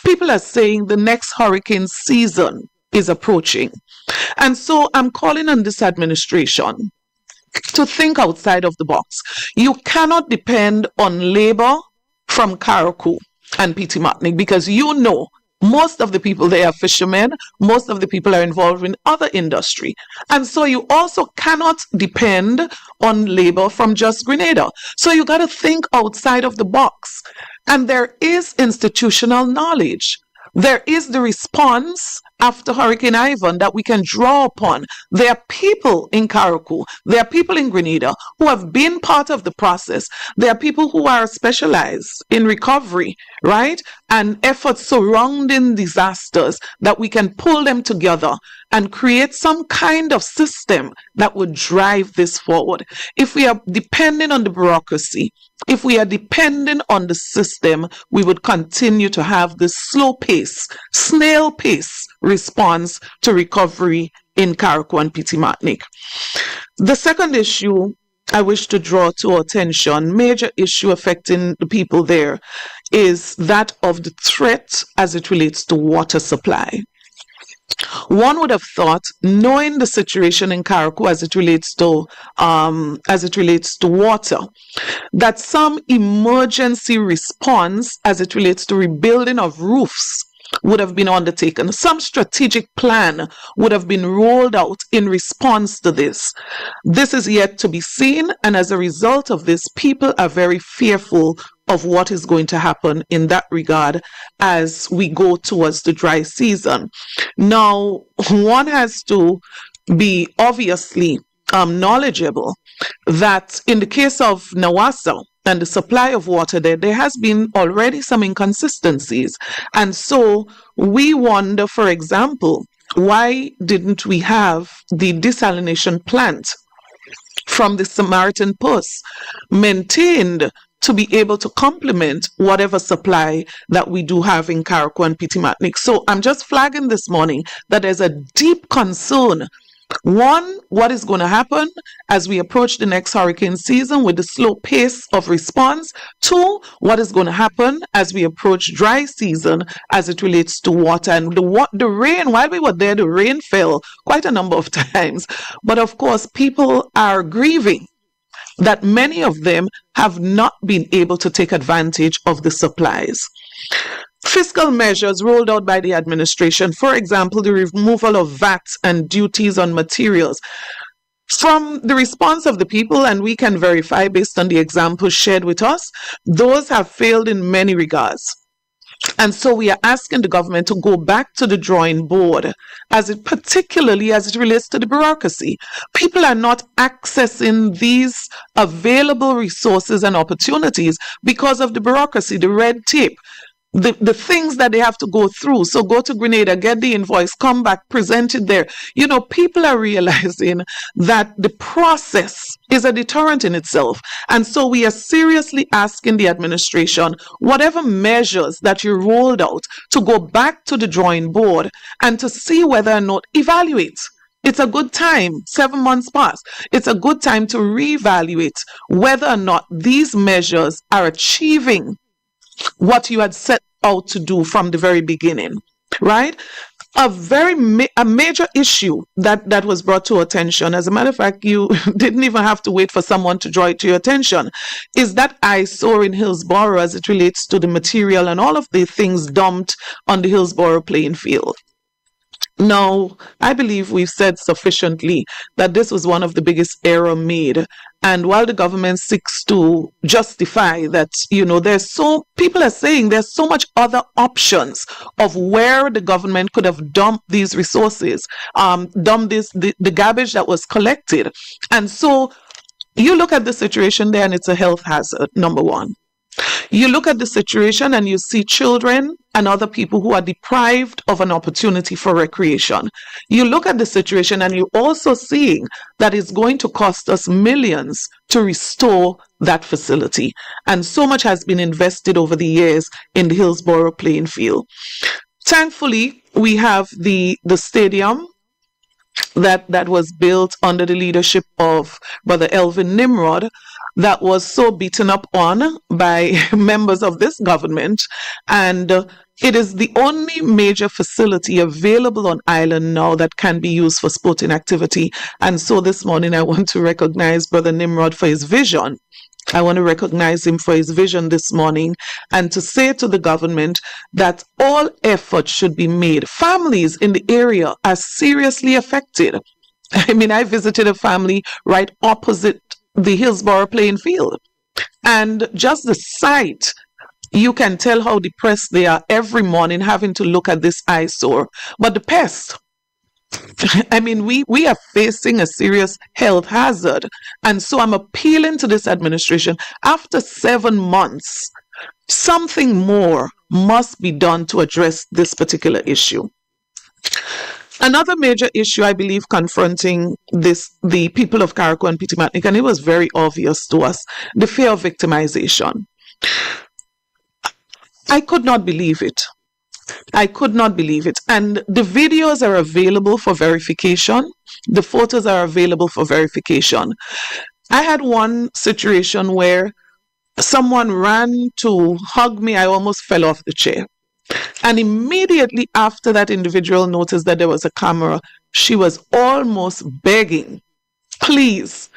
People are saying the next hurricane season is approaching. And so I'm calling on this administration to think outside of the box. You cannot depend on labor from Carriacou and Petit Martinique, because most of the people there are fishermen, most of the people are involved in other industry. And so you also cannot depend on labor from just Grenada. So you got to think outside of the box. And there is institutional knowledge. There is the response after Hurricane Ivan that we can draw upon. There are people in Carriacou, there are people in Grenada who have been part of the process. There are people who are specialized in recovery, right? And efforts surrounding disasters that we can pull them together and create some kind of system that would drive this forward. If we are depending on the bureaucracy, if we are dependent on the system, we would continue to have this slow pace, snail pace response to recovery in Carriacou and Petit Martinique. The second issue I wish to draw to our attention, major issue affecting the people there, is that of the threat as it relates to water supply. One would have thought, knowing the situation in Carriacou as it relates to water, that some emergency response as it relates to rebuilding of roofs would have been undertaken. Some strategic plan would have been rolled out in response to this. This is yet to be seen, and as a result of this, people are very fearful of what is going to happen in that regard as we go towards the dry season. Now, one has to be obviously knowledgeable that in the case of Nawassa and the supply of water there has been already some inconsistencies. And so we wonder, for example, why didn't we have the desalination plant from the Samaritan Purse maintained to be able to complement whatever supply that we do have in Carriacou and Petit Martinique? So I'm just flagging this morning that there's a deep concern. One, what is going to happen as we approach the next hurricane season with the slow pace of response? Two, what is going to happen as we approach dry season as it relates to water? And the rain, while we were there, the rain fell quite a number of times. But of course, people are grieving that many of them have not been able to take advantage of the supplies. Fiscal measures rolled out by the administration, for example, the removal of VAT and duties on materials. From the response of the people, and we can verify based on the examples shared with us, those have failed in many regards. And so we are asking the government to go back to the drawing board, particularly as it relates to the bureaucracy. People are not accessing these available resources and opportunities because of the bureaucracy, the red tape, the things that they have to go through. So go to Grenada, get the invoice, come back, present it there. People are realizing that the process is a deterrent in itself. And so we are seriously asking the administration, whatever measures that you rolled out, to go back to the drawing board and to see whether or not evaluate. It's a good time, 7 months past. It's a good time to reevaluate whether or not these measures are achieving what you had set out to do from the very beginning, right? A major issue that was brought to attention, as a matter of fact, you didn't even have to wait for someone to draw it to your attention, is that eyesore in Hillsborough as it relates to the material and all of the things dumped on the Hillsborough playing field. Now, I believe we've said sufficiently that this was one of the biggest errors made. And while the government seeks to justify that, people are saying there's so much other options of where the government could have dumped these resources, dumped the garbage that was collected. And so you look at the situation there and it's a health hazard, number one. You look at the situation and you see children and other people who are deprived of an opportunity for recreation. You look at the situation and you're also seeing that it's going to cost us millions to restore that facility. And so much has been invested over the years in the Hillsborough playing field. Thankfully, we have the stadium that was built under the leadership of Brother Elvin Nimrod, that was so beaten up on by members of this government. And it is the only major facility available on island now that can be used for sporting activity. And so this morning I want to recognize Brother Nimrod for his vision I want to recognize him for his vision this morning and to say to the government that all efforts should be made. Families in the area are seriously affected. I mean, I visited a family right opposite the Hillsborough playing field. And just the sight, you can tell how depressed they are every morning having to look at this eyesore. But the pest, I mean, we are facing a serious health hazard. And so I'm appealing to this administration, after 7 months, something more must be done to address this particular issue. Another major issue, I believe, confronting the people of Carriacou and Pitimatnik, and it was very obvious to us, the fear of victimization. I could not believe it. I could not believe it. And the videos are available for verification. The photos are available for verification. I had one situation where someone ran to hug me. I almost fell off the chair. And immediately after that individual noticed that there was a camera, she was almost begging, please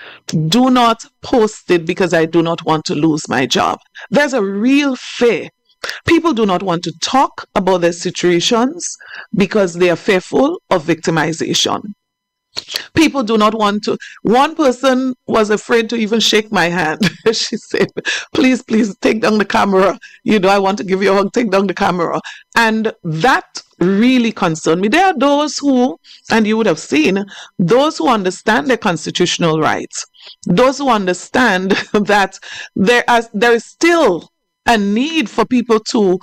do not post it because I do not want to lose my job. There's a real fear. People do not want to talk about their situations because they are fearful of victimization. People do not want to. One person was afraid to even shake my hand. She said, please, please take down the camera. I want to give you a hug, take down the camera. And that really concerned me. There are those who, and you would have seen, those who understand their constitutional rights, those who understand that there is still a need for people to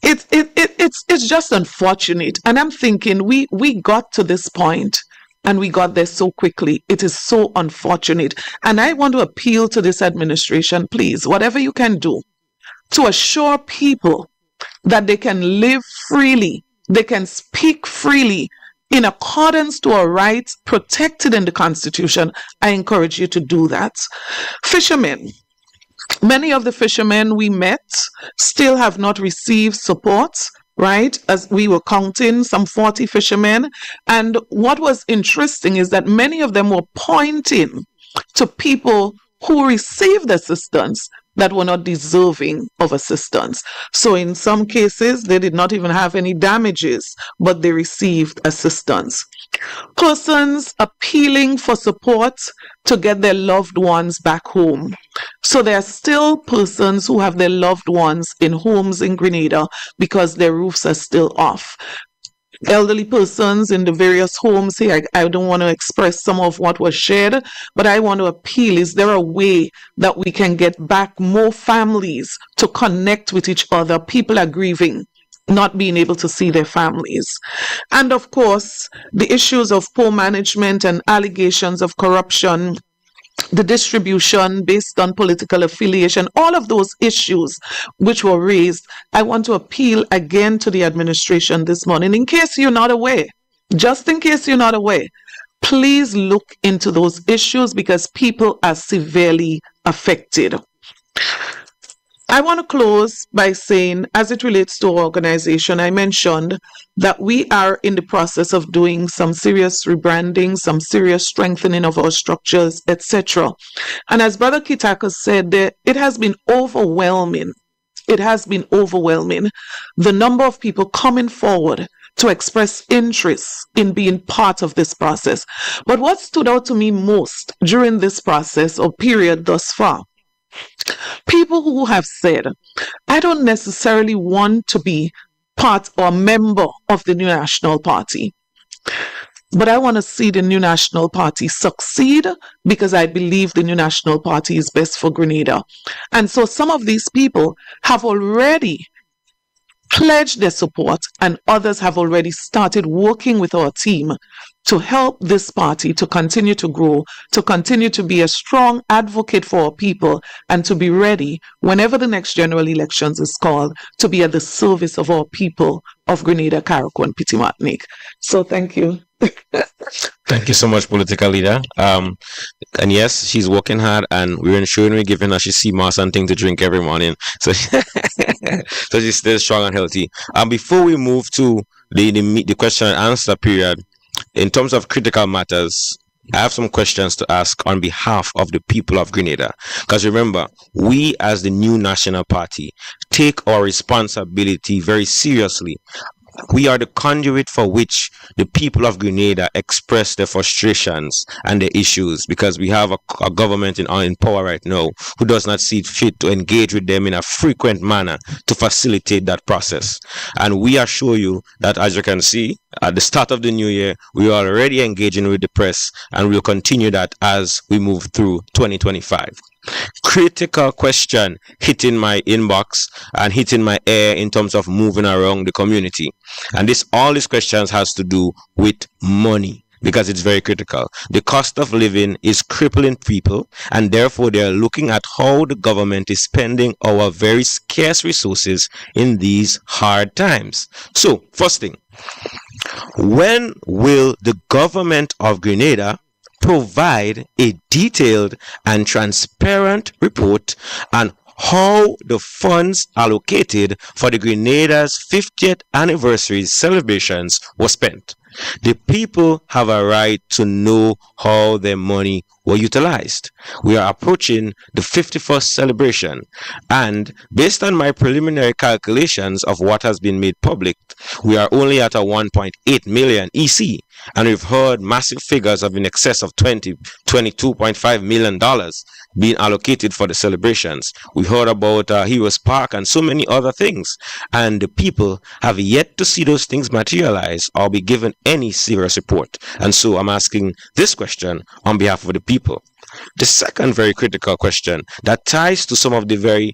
it's just unfortunate. And I'm thinking we got to this point and we got there so quickly. It is so unfortunate. And I want to appeal to this administration, please, whatever you can do to assure people that they can live freely, they can speak freely in accordance to our rights protected in the Constitution. I encourage you to do that. Fishermen. Many of the fishermen we met still have not received support, right? As we were counting, some 40 fishermen. And what was interesting is that many of them were pointing to people who received assistance that were not deserving of assistance. So in some cases, they did not even have any damages, but they received assistance. Persons appealing for support to get their loved ones back home. So there are still persons who have their loved ones in homes in Grenada because their roofs are still off. Elderly persons in the various homes here, I don't want to express some of what was shared, but I want to appeal, is there a way that we can get back more families to connect with each other? People are grieving, not being able to see their families. And of course, the issues of poor management and allegations of corruption, the distribution based on political affiliation, all of those issues which were raised, I want to appeal again to the administration this morning. In case you're not aware, just in case you're not aware, please look into those issues because people are severely affected. I want to close by saying, as it relates to our organization, I mentioned that we are in the process of doing some serious rebranding, some serious strengthening of our structures, etc. And as Brother Kitaka said, it has been overwhelming. It has been overwhelming. The number of people coming forward to express interest in being part of this process. But what stood out to me most during this process or period thus far, people who have said, I don't necessarily want to be part or member of the New National Party, but I want to see the New National Party succeed because I believe the New National Party is best for Grenada. And so some of these people have already pledged their support, and others have already started working with our team to help this party to continue to grow, to continue to be a strong advocate for our people, and to be ready whenever the next general elections is called to be at the service of our people of Grenada, Carriacou, and Pitimatnik. So thank you. Thank you so much, political leader. And yes, she's working hard, and we're ensuring we're giving her sea moss and things to drink every morning. So, so she's still strong and healthy. Before we move to the question and answer period, in terms of critical matters, I have some questions to ask on behalf of the people of Grenada. Because remember, we as the new National Party take our responsibility very seriously. We are the conduit for which the people of Grenada express their frustrations and their issues, because we have a government in power right now who does not see it fit to engage with them in a frequent manner to facilitate that process. And we assure you that, as you can see, at the start of the new year, we are already engaging with the press, and we'll continue that as we move through 2025. Critical question hitting my inbox and hitting my ear in terms of moving around the community, and all these questions has to do with money, because it's very critical. The cost of living is crippling people, and therefore they are looking at how the government is spending our very scarce resources in these hard times. So first thing, when will the government of Grenada provide a detailed and transparent report on how the funds allocated for the Grenada's 50th anniversary celebrations were spent? The people have a right to know how their money were utilized. We are approaching the 51st celebration, and based on my preliminary calculations of what has been made public, we are only at a 1.8 million EC, and we've heard massive figures of in excess of $22.5 million being allocated for the celebrations. We heard about Heroes Park and so many other things, and the people have yet to see those things materialize or be given any serious support. And so I'm asking this question on behalf of the people. The second very critical question that ties to some of the very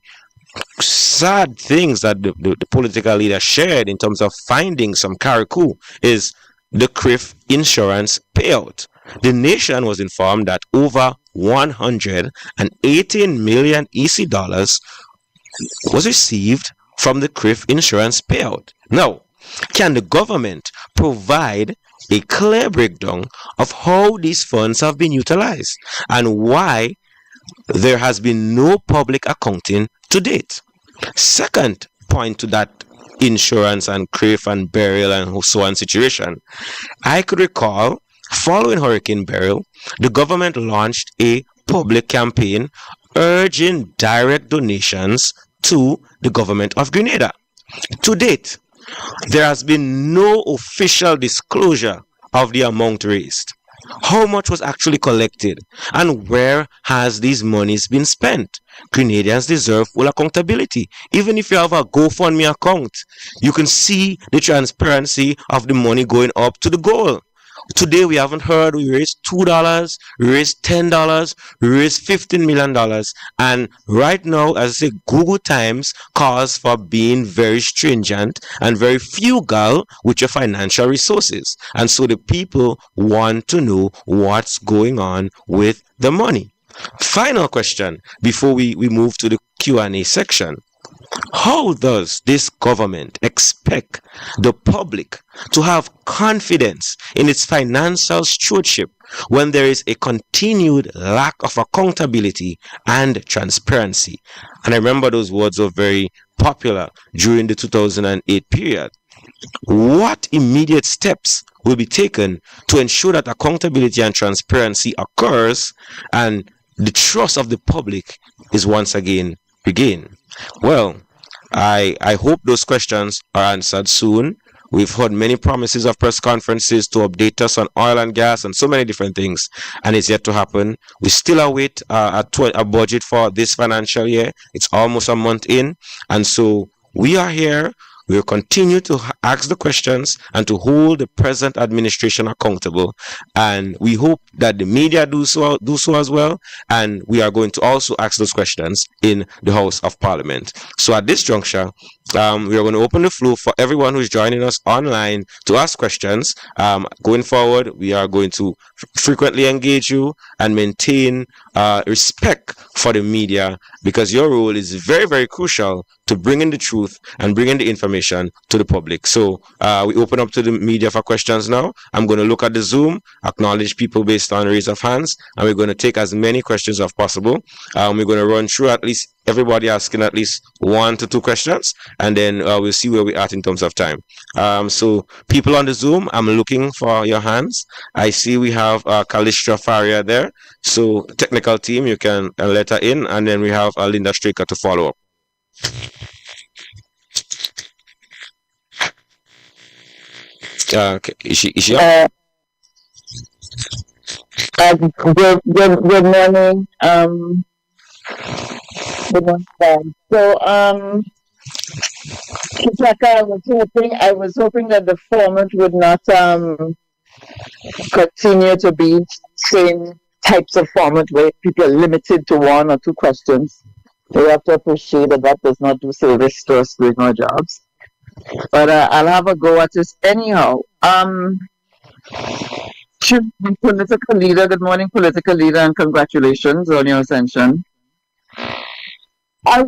sad things that the political leader shared in terms of findings from Carriacou is the CRIF insurance payout. The nation was informed that over 118 million EC dollars was received from the CRIF insurance payout. Now, can the government provide a clear breakdown of how these funds have been utilized and why there has been no public accounting to date? Second point to that insurance and CRIF and burial and so on situation, I could recall following Hurricane Beryl, the government launched a public campaign urging direct donations to the government of Grenada. To date, there has been no official disclosure of the amount raised, how much was actually collected, and where has these monies been spent. Grenadians deserve full accountability. Even if you have a GoFundMe account, you can see the transparency of the money going up to the goal. Today we haven't heard. We raised $2, we raised $10, we raised $15 million, and right now, as I say, Google Times calls for being very stringent and very frugal with your financial resources, and so the people want to know what's going on with the money. Final question before we move to the Q&A section. How does this government expect the public to have confidence in its financial stewardship when there is a continued lack of accountability and transparency? And I remember those words were very popular during the 2008 period. What immediate steps will be taken to ensure that accountability and transparency occurs and the trust of the public is once again regained? Well, I hope those questions are answered soon. We've heard many promises of press conferences to update us on oil and gas and so many different things, and it's yet to happen. We still await a budget for this financial year. It's almost a month in, and so we are here. We'll continue to ask the questions and to hold the present administration accountable. And we hope that the media do so as well. And we are going to also ask those questions in the House of Parliament. So at this juncture, we are going to open the floor for everyone who's joining us online to ask questions. Going forward, we are going to frequently engage you and maintain respect for the media, because your role is very, very crucial to bring in the truth and bring in the information to the public. So we open up to the media for questions now. I'm going to look at the Zoom, acknowledge people based on raise of hands, and we're going to take as many questions as possible. We're going to run through at least everybody asking at least 1 to 2 questions, and then we'll see where we're at in terms of time. So people on the Zoom, I'm looking for your hands. I see we have Kalistra Faria there. So technical team, you can let her in, and then we have Linda Straker to follow up. Okay. Is she up? Good morning. Good morning. So, I was hoping that the format would not continue to be same types of format where people are limited to 1 or 2 questions. We have to appreciate that does not do service to us doing our jobs. But I'll have a go at this anyhow. Political leader, good morning, political leader, and congratulations on your ascension. I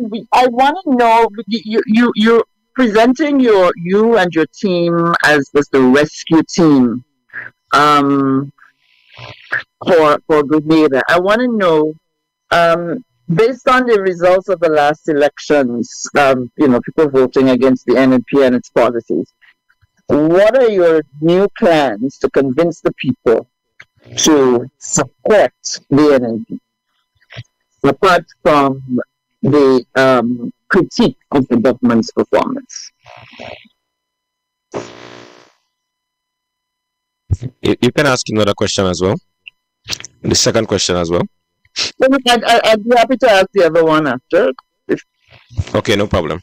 want to know, you're presenting you and your team as the rescue team for Grenada. I want to know, based on the results of the last elections, people voting against the NNP and its policies, what are your new plans to convince the people to support the NNP, apart from the critique of the government's performance? You can ask another question as well. The second question as well. I'd be happy to ask the other one after. Okay, no problem.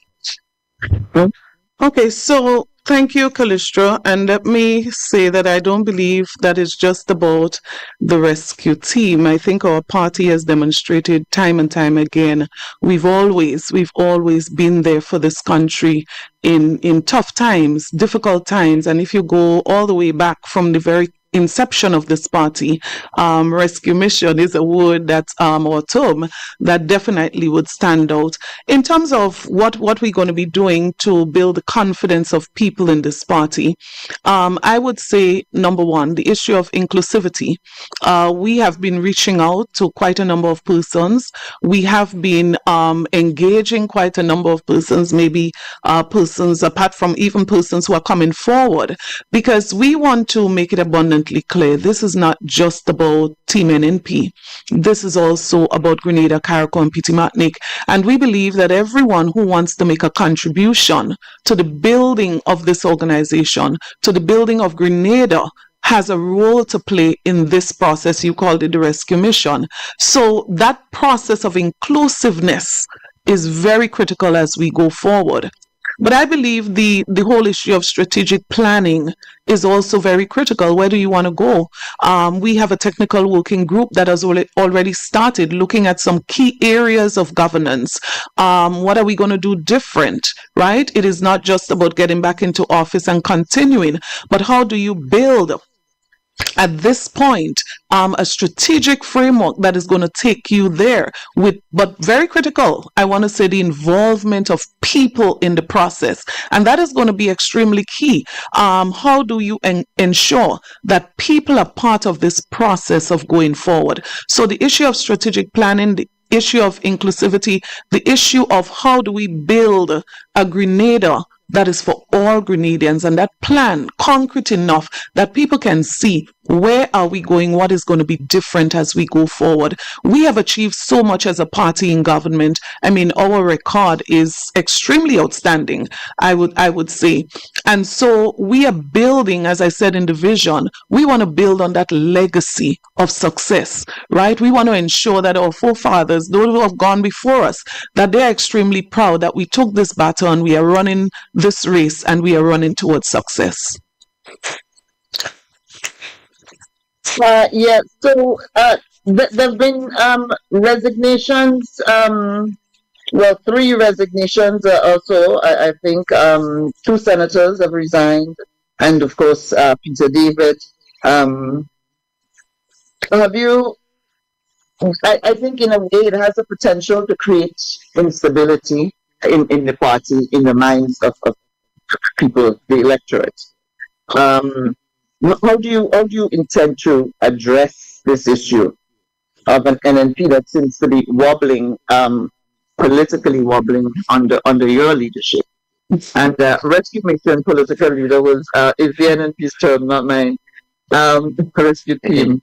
Okay, so thank you, Kalistra. And let me say that I don't believe that it's just about the rescue team. I think our party has demonstrated time and time again. We've always been there for this country in tough times, difficult times. And if you go all the way back from the very inception of this party, rescue mission is a word that or term that definitely would stand out in terms of what we're going to be doing to build the confidence of people in this party. I would say, number one, the issue of inclusivity. We have been reaching out to quite a number of persons. We have been engaging quite a number of persons, maybe persons apart from even persons who are coming forward, because we want to make it abundantly clear, this is not just about Team NNP. This is also about Grenada, Carriacou, and Petit Martinique. And we believe that everyone who wants to make a contribution to the building of this organization, to the building of Grenada, has a role to play in this process. You called it the rescue mission. So that process of inclusiveness is very critical as we go forward. But I believe the whole issue of strategic planning is also very critical. Where do you want to go? We have a technical working group that has already started looking at some key areas of governance. What are we going to do different, right? It is not just about getting back into office and continuing, but how do you build at this point a strategic framework that is going to take you there but very critical, I want to say, the involvement of people in the process, and that is going to be extremely key. How do you ensure that people are part of this process of going forward? So the issue of strategic planning, the issue of inclusivity, the issue of how do we build a Grenada that is for all Grenadians, and that plan concrete enough that people can see where are we going, what is going to be different as we go forward. We have achieved so much as a party in government. I mean, our record is extremely outstanding, I would say. And so we are building, as I said in the vision, we want to build on that legacy of success, right? We want to ensure that our forefathers, those who have gone before us, that they're extremely proud that we took this baton, we are running this race, and we are running towards success. Yeah, so there have been resignations, 3 resignations also. I think 2 senators have resigned, and of course Peter David. Have you, I think in a way it has the potential to create instability in the party, in the minds of people, the electorate. How do you intend to address this issue of an NNP that seems to be wobbling politically wobbling under your leadership. And rescue mission political leader was is the NNP's term, not mine. Rescue team.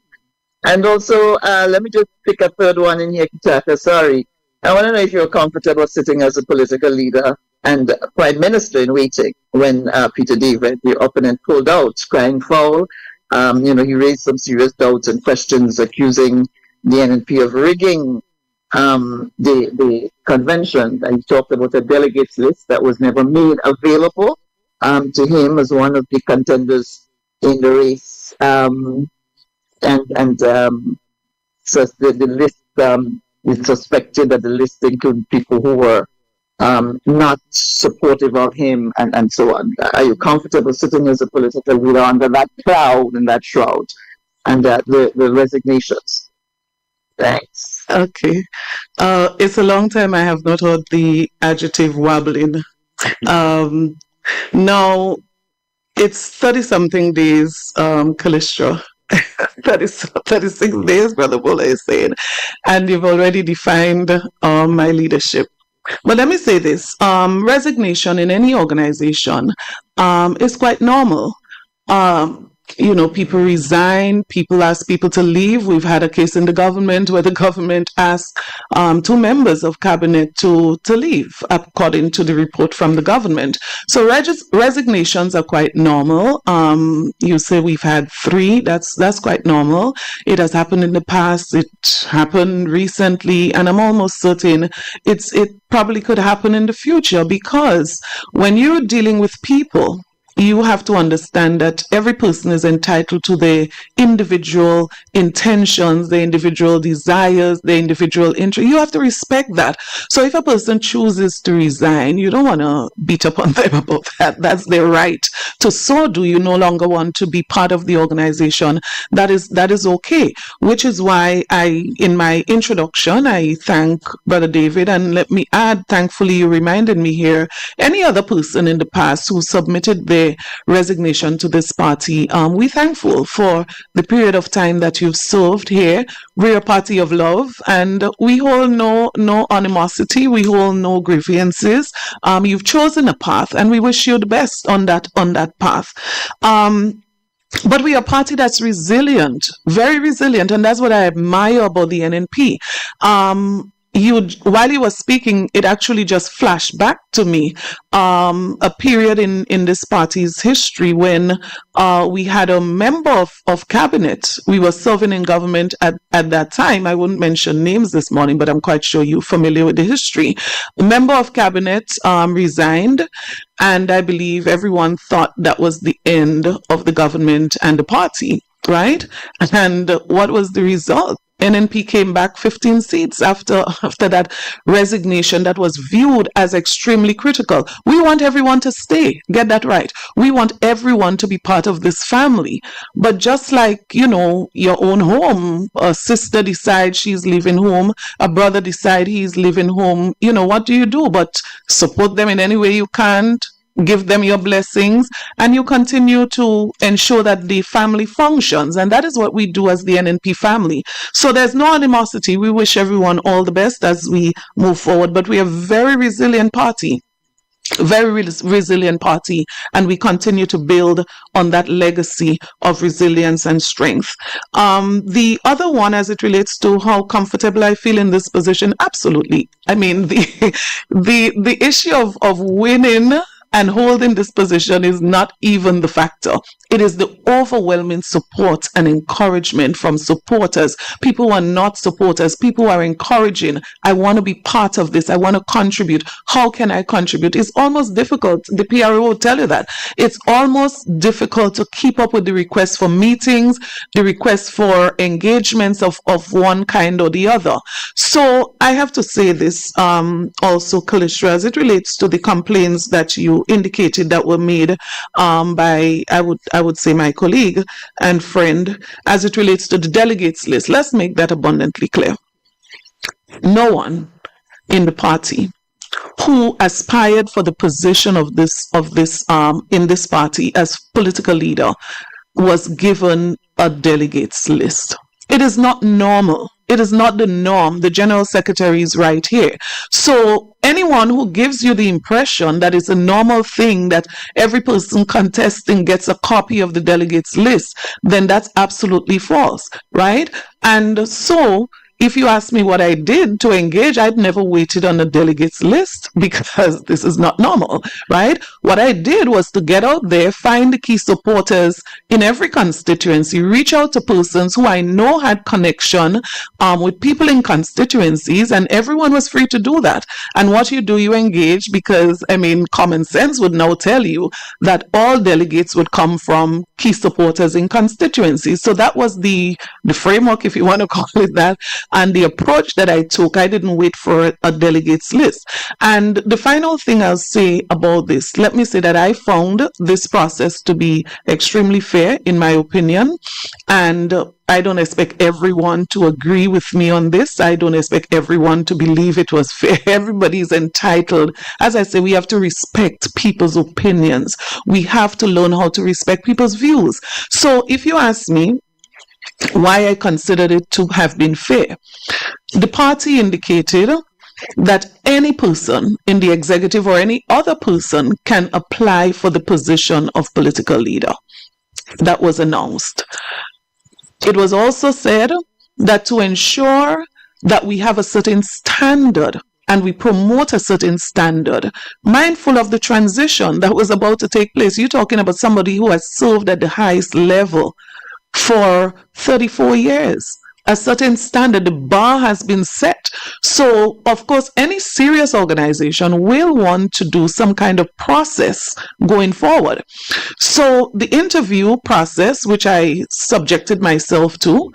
And also, let me just pick a third one in here, Kitaka. Sorry. I want to know if you're comfortable sitting as a political leader and prime minister in waiting when Peter David, the opponent, pulled out, crying foul. He raised some serious doubts and questions, accusing the NNP of rigging the convention. And he talked about a delegates list that was never made available to him as one of the contenders in the race. So the list is suspected that the list includes people who were not supportive of him and so on. Are you comfortable sitting as a political leader under that cloud and that shroud and the resignations? Thanks. Okay. It's a long time I have not heard the adjective wobbling. Now, it's 30-something days, Callistra. 36 days, Brother Bola is saying. And you've already defined my leadership. But let me say this. Resignation in any organization is quite normal. People resign, people ask people to leave. We've had a case in the government where the government asked 2 members of cabinet to leave, according to the report from the government. So resignations are quite normal. You say we've had 3. That's quite normal. It has happened in the past. It happened recently, and I'm almost certain it probably could happen in the future, because when you're dealing with people, you have to understand that every person is entitled to their individual intentions, their individual desires, their individual interest. You have to respect that. So if a person chooses to resign, you don't want to beat up on them about that. That's their right to so do. You no longer want to be part of the organization. That is okay. Which is why in my introduction, I thank Brother David, and let me add, thankfully you reminded me here, any other person in the past who submitted their resignation to this party. We're thankful for the period of time that you've served here. We're a party of love, and we hold no animosity. We hold no grievances. You've chosen a path, and we wish you the best on that path. But we are a party that's resilient, very resilient, and that's what I admire about the NNP. While you were speaking, it actually just flashed back to me a period in this party's history when we had a member of cabinet. We were serving in government at that time. I wouldn't mention names this morning, but I'm quite sure you're familiar with the history. A member of cabinet resigned, and I believe everyone thought that was the end of the government and the party, right? And what was the result? NNP came back 15 seats after that resignation that was viewed as extremely critical. We want everyone to stay. Get that right. We want everyone to be part of this family. But just like, your own home, a sister decides she's leaving home, a brother decides he's leaving home, what do you do but support them in any way you can, give them your blessings, and you continue to ensure that the family functions. And that is what we do as the NNP family. So there's no animosity. We wish everyone all the best as we move forward. But we are a very resilient party. Very resilient party, and we continue to build on that legacy of resilience and strength. The other one, as it relates to how comfortable I feel in this position, absolutely. I mean, the issue of winning and holding this position is not even the factor. It is the overwhelming support and encouragement from supporters, people who are not supporters, people who are encouraging. I want to be part of this. I want to contribute. How can I contribute? It's almost difficult. The PRO will tell you that. It's almost difficult to keep up with the requests for meetings, the requests for engagements of one kind or the other. So I have to say this also, Callistra, as it relates to the complaints that you indicated that were made by, I would say, my colleague and friend, as it relates to the delegates list. Let's make that abundantly clear. No one in the party who aspired for the position of this in this party as political leader was given a delegates list. It is not normal It is not the norm. The General Secretary is right here. So anyone who gives you the impression that it's a normal thing that every person contesting gets a copy of the delegates list, then that's absolutely false, right? And so if you ask me what I did to engage, I'd never waited on a delegates list because this is not normal, right? What I did was to get out there, find the key supporters in every constituency, reach out to persons who I know had connection with people in constituencies, and everyone was free to do that. And what you do, you engage, because, I mean, common sense would now tell you that all delegates would come from key supporters in constituencies. So that was the framework, if you want to call it that. And the approach that I took, I didn't wait for a delegates list. And the final thing I'll say about this, let me say that I found this process to be extremely fair, in my opinion. And I don't expect everyone to agree with me on this. I don't expect everyone to believe it was fair. Everybody is entitled. As I say, we have to respect people's opinions. We have to learn how to respect people's views. So if you ask me, why I considered it to have been fair. The party indicated that any person in the executive or any other person can apply for the position of political leader. That was announced. It was also said that to ensure that we have a certain standard and we promote a certain standard, mindful of the transition that was about to take place. You're talking about somebody who has served at the highest level for 34 years. A certain standard, the bar has been set. So, of course, any serious organization will want to do some kind of process going forward. So, the interview process, which I subjected myself to,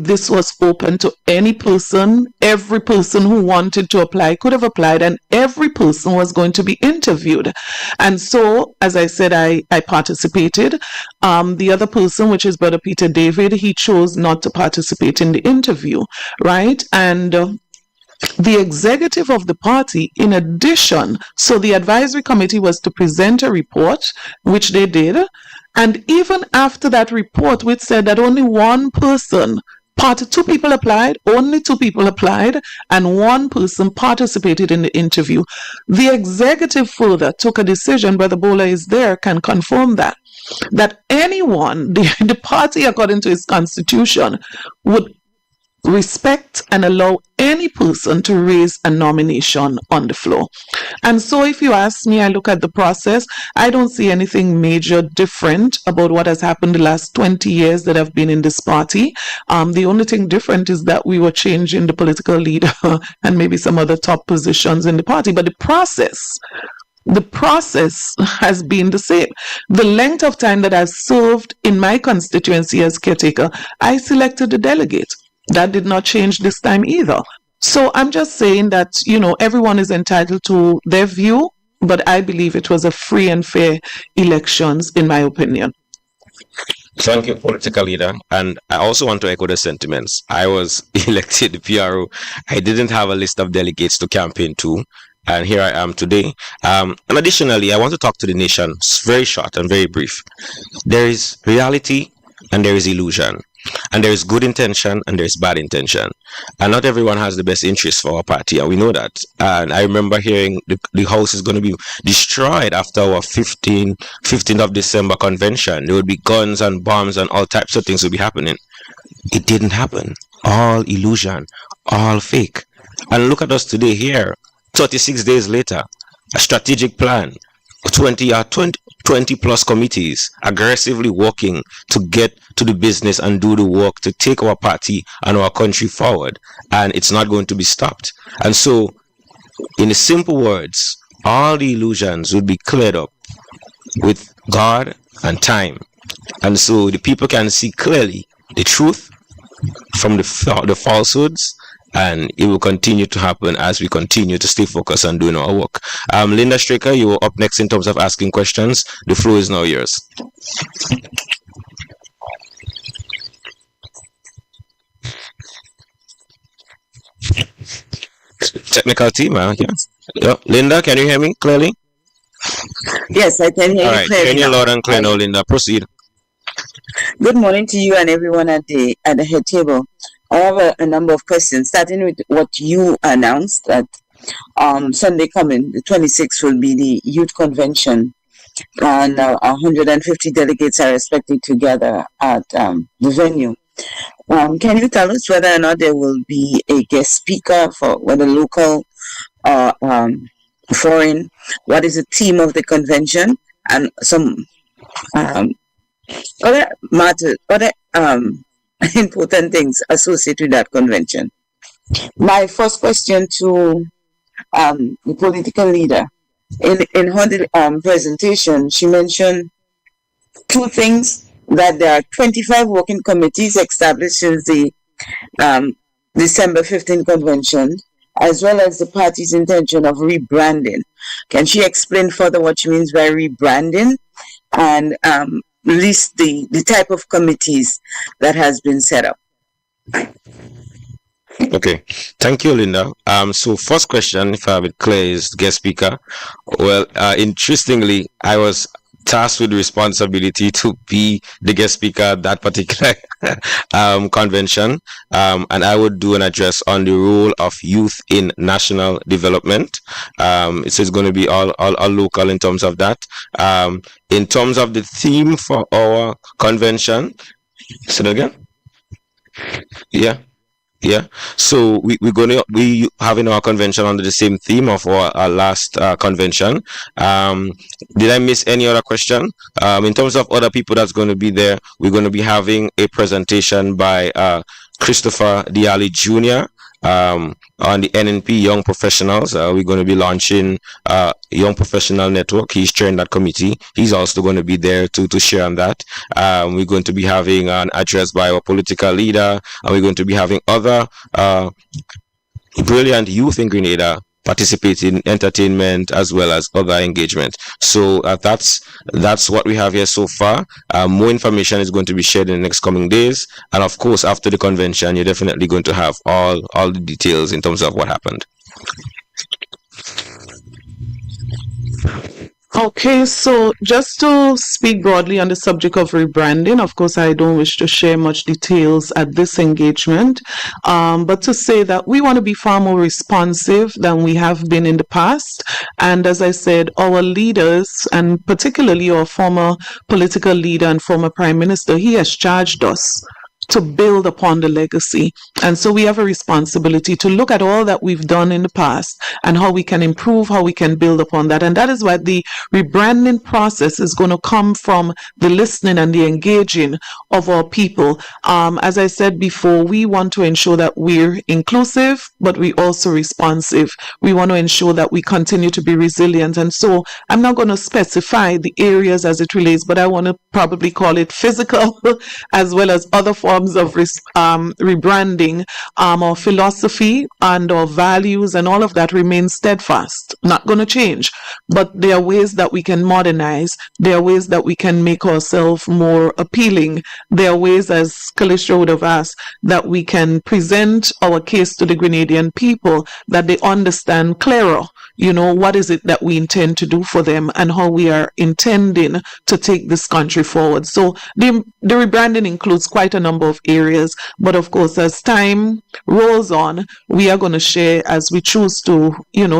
this was open to any person. Every person who wanted to apply could have applied, and every person was going to be interviewed. And so, as I said, I participated. The other person, which is Brother Peter David, he chose not to participate in the interview, right? And the executive of the party, in addition, so the advisory committee was to present a report, which they did, and even after that report, which said that only one person, two people applied, only two people applied, and one person participated in the interview. The executive further took a decision, Brother Bola is there, can confirm that anyone, the party, according to its constitution, would respect and allow any person to raise a nomination on the floor. And so if you ask me, I look at the process, I don't see anything major different about what has happened the last 20 years that I've been in this party. The only thing different is that we were changing the political leader and maybe some other top positions in the party. But the process has been the same. The length of time that I've served in my constituency as caretaker, I selected the delegate. That did not change this time either. So I'm just saying that, everyone is entitled to their view, but I believe it was a free and fair elections, in my opinion. Thank you, political leader. And I also want to echo the sentiments. I was elected PRO. I didn't have a list of delegates to campaign to. And here I am today. And additionally, I want to talk to the nation. It's very short and very brief. There is reality and there is illusion. And there is good intention and there is bad intention. And not everyone has the best interest for our party. And we know that. And I remember hearing the house is going to be destroyed after our 15th of December convention. There would be guns and bombs and all types of things would be happening. It didn't happen. All illusion. All fake. And look at us today here. 36 days later, a strategic plan, 20 plus committees aggressively working to get to the business and do the work to take our party and our country forward. And it's not going to be stopped. And so, in simple words, all the illusions would be cleared up with God and time. And so the people can see clearly the truth from the falsehoods. And it will continue to happen as we continue to stay focused on doing our work. Linda Straker, you are up next in terms of asking questions. The floor is now yours. Technical team, yes. Yeah. Linda, can you hear me clearly? Yes, I can hear you clearly. Can you loud and clear now, Linda? Proceed. Good morning to you and everyone at the head table. I have a number of questions, starting with what you announced that Sunday coming, the 26th, will be the youth convention, and 150 delegates are expected to gather at the venue. Can you tell us whether or not there will be a guest speaker, for whether local or foreign? What is the theme of the convention, and some other matters, other important things associated with that convention? My first question to the political leader. In her presentation, she mentioned two things: that there are 25 working committees established since the December 15 convention, as well as the party's intention of rebranding. Can she explain further what she means by rebranding, and list the type of committees that has been set up? Okay, thank you, Linda. So first question, if I have it clear, is guest speaker. Well, interestingly, I was tasked with the responsibility to be the guest speaker at that particular convention, and I would do an address on the role of youth in national development. So it's going to be all local in terms of that. In terms of the theme for our convention, say that again? Yeah. So we having our convention under the same theme of our last convention. Did I miss any other question? In terms of other people that's going to be there, we're going to be having a presentation by Christopher Diali Jr. On the NNP Young Professionals. We're going to be launching Young Professional Network. He's chairing that committee. He's also going to be there to share on that. We're going to be having an address by our political leader, and we're going to be having other brilliant youth in Grenada participate in entertainment as well as other engagement. So that's what we have here so far. More information is going to be shared in the next coming days, and of course after the convention you're definitely going to have all the details in terms of what happened. Okay, so just to speak broadly on the subject of rebranding, of course, I don't wish to share much details at this engagement, but to say that we want to be far more responsive than we have been in the past. And as I said, our leaders, and particularly our former political leader and former Prime Minister, he has charged us to build upon the legacy. And so we have a responsibility to look at all that we've done in the past and how we can improve, how we can build upon that. And that is why the rebranding process is going to come from the listening and the engaging of our people. As I said before, we want to ensure that we're inclusive, but we also responsive. We want to ensure that we continue to be resilient. And so I'm not going to specify the areas as it relates, but I want to probably call it physical as well as other forms of rebranding. Our philosophy and our values and all of that remains steadfast, not going to change, but there are ways that we can modernize. There are ways that we can make ourselves more appealing. There are ways, as Kalisha would have asked, that we can present our case to the Grenadian people, that they understand clearer, what is it that we intend to do for them and how we are intending to take this country forward. So the rebranding includes quite a number of areas, but of course, as time rolls on, we are going to share as we choose to,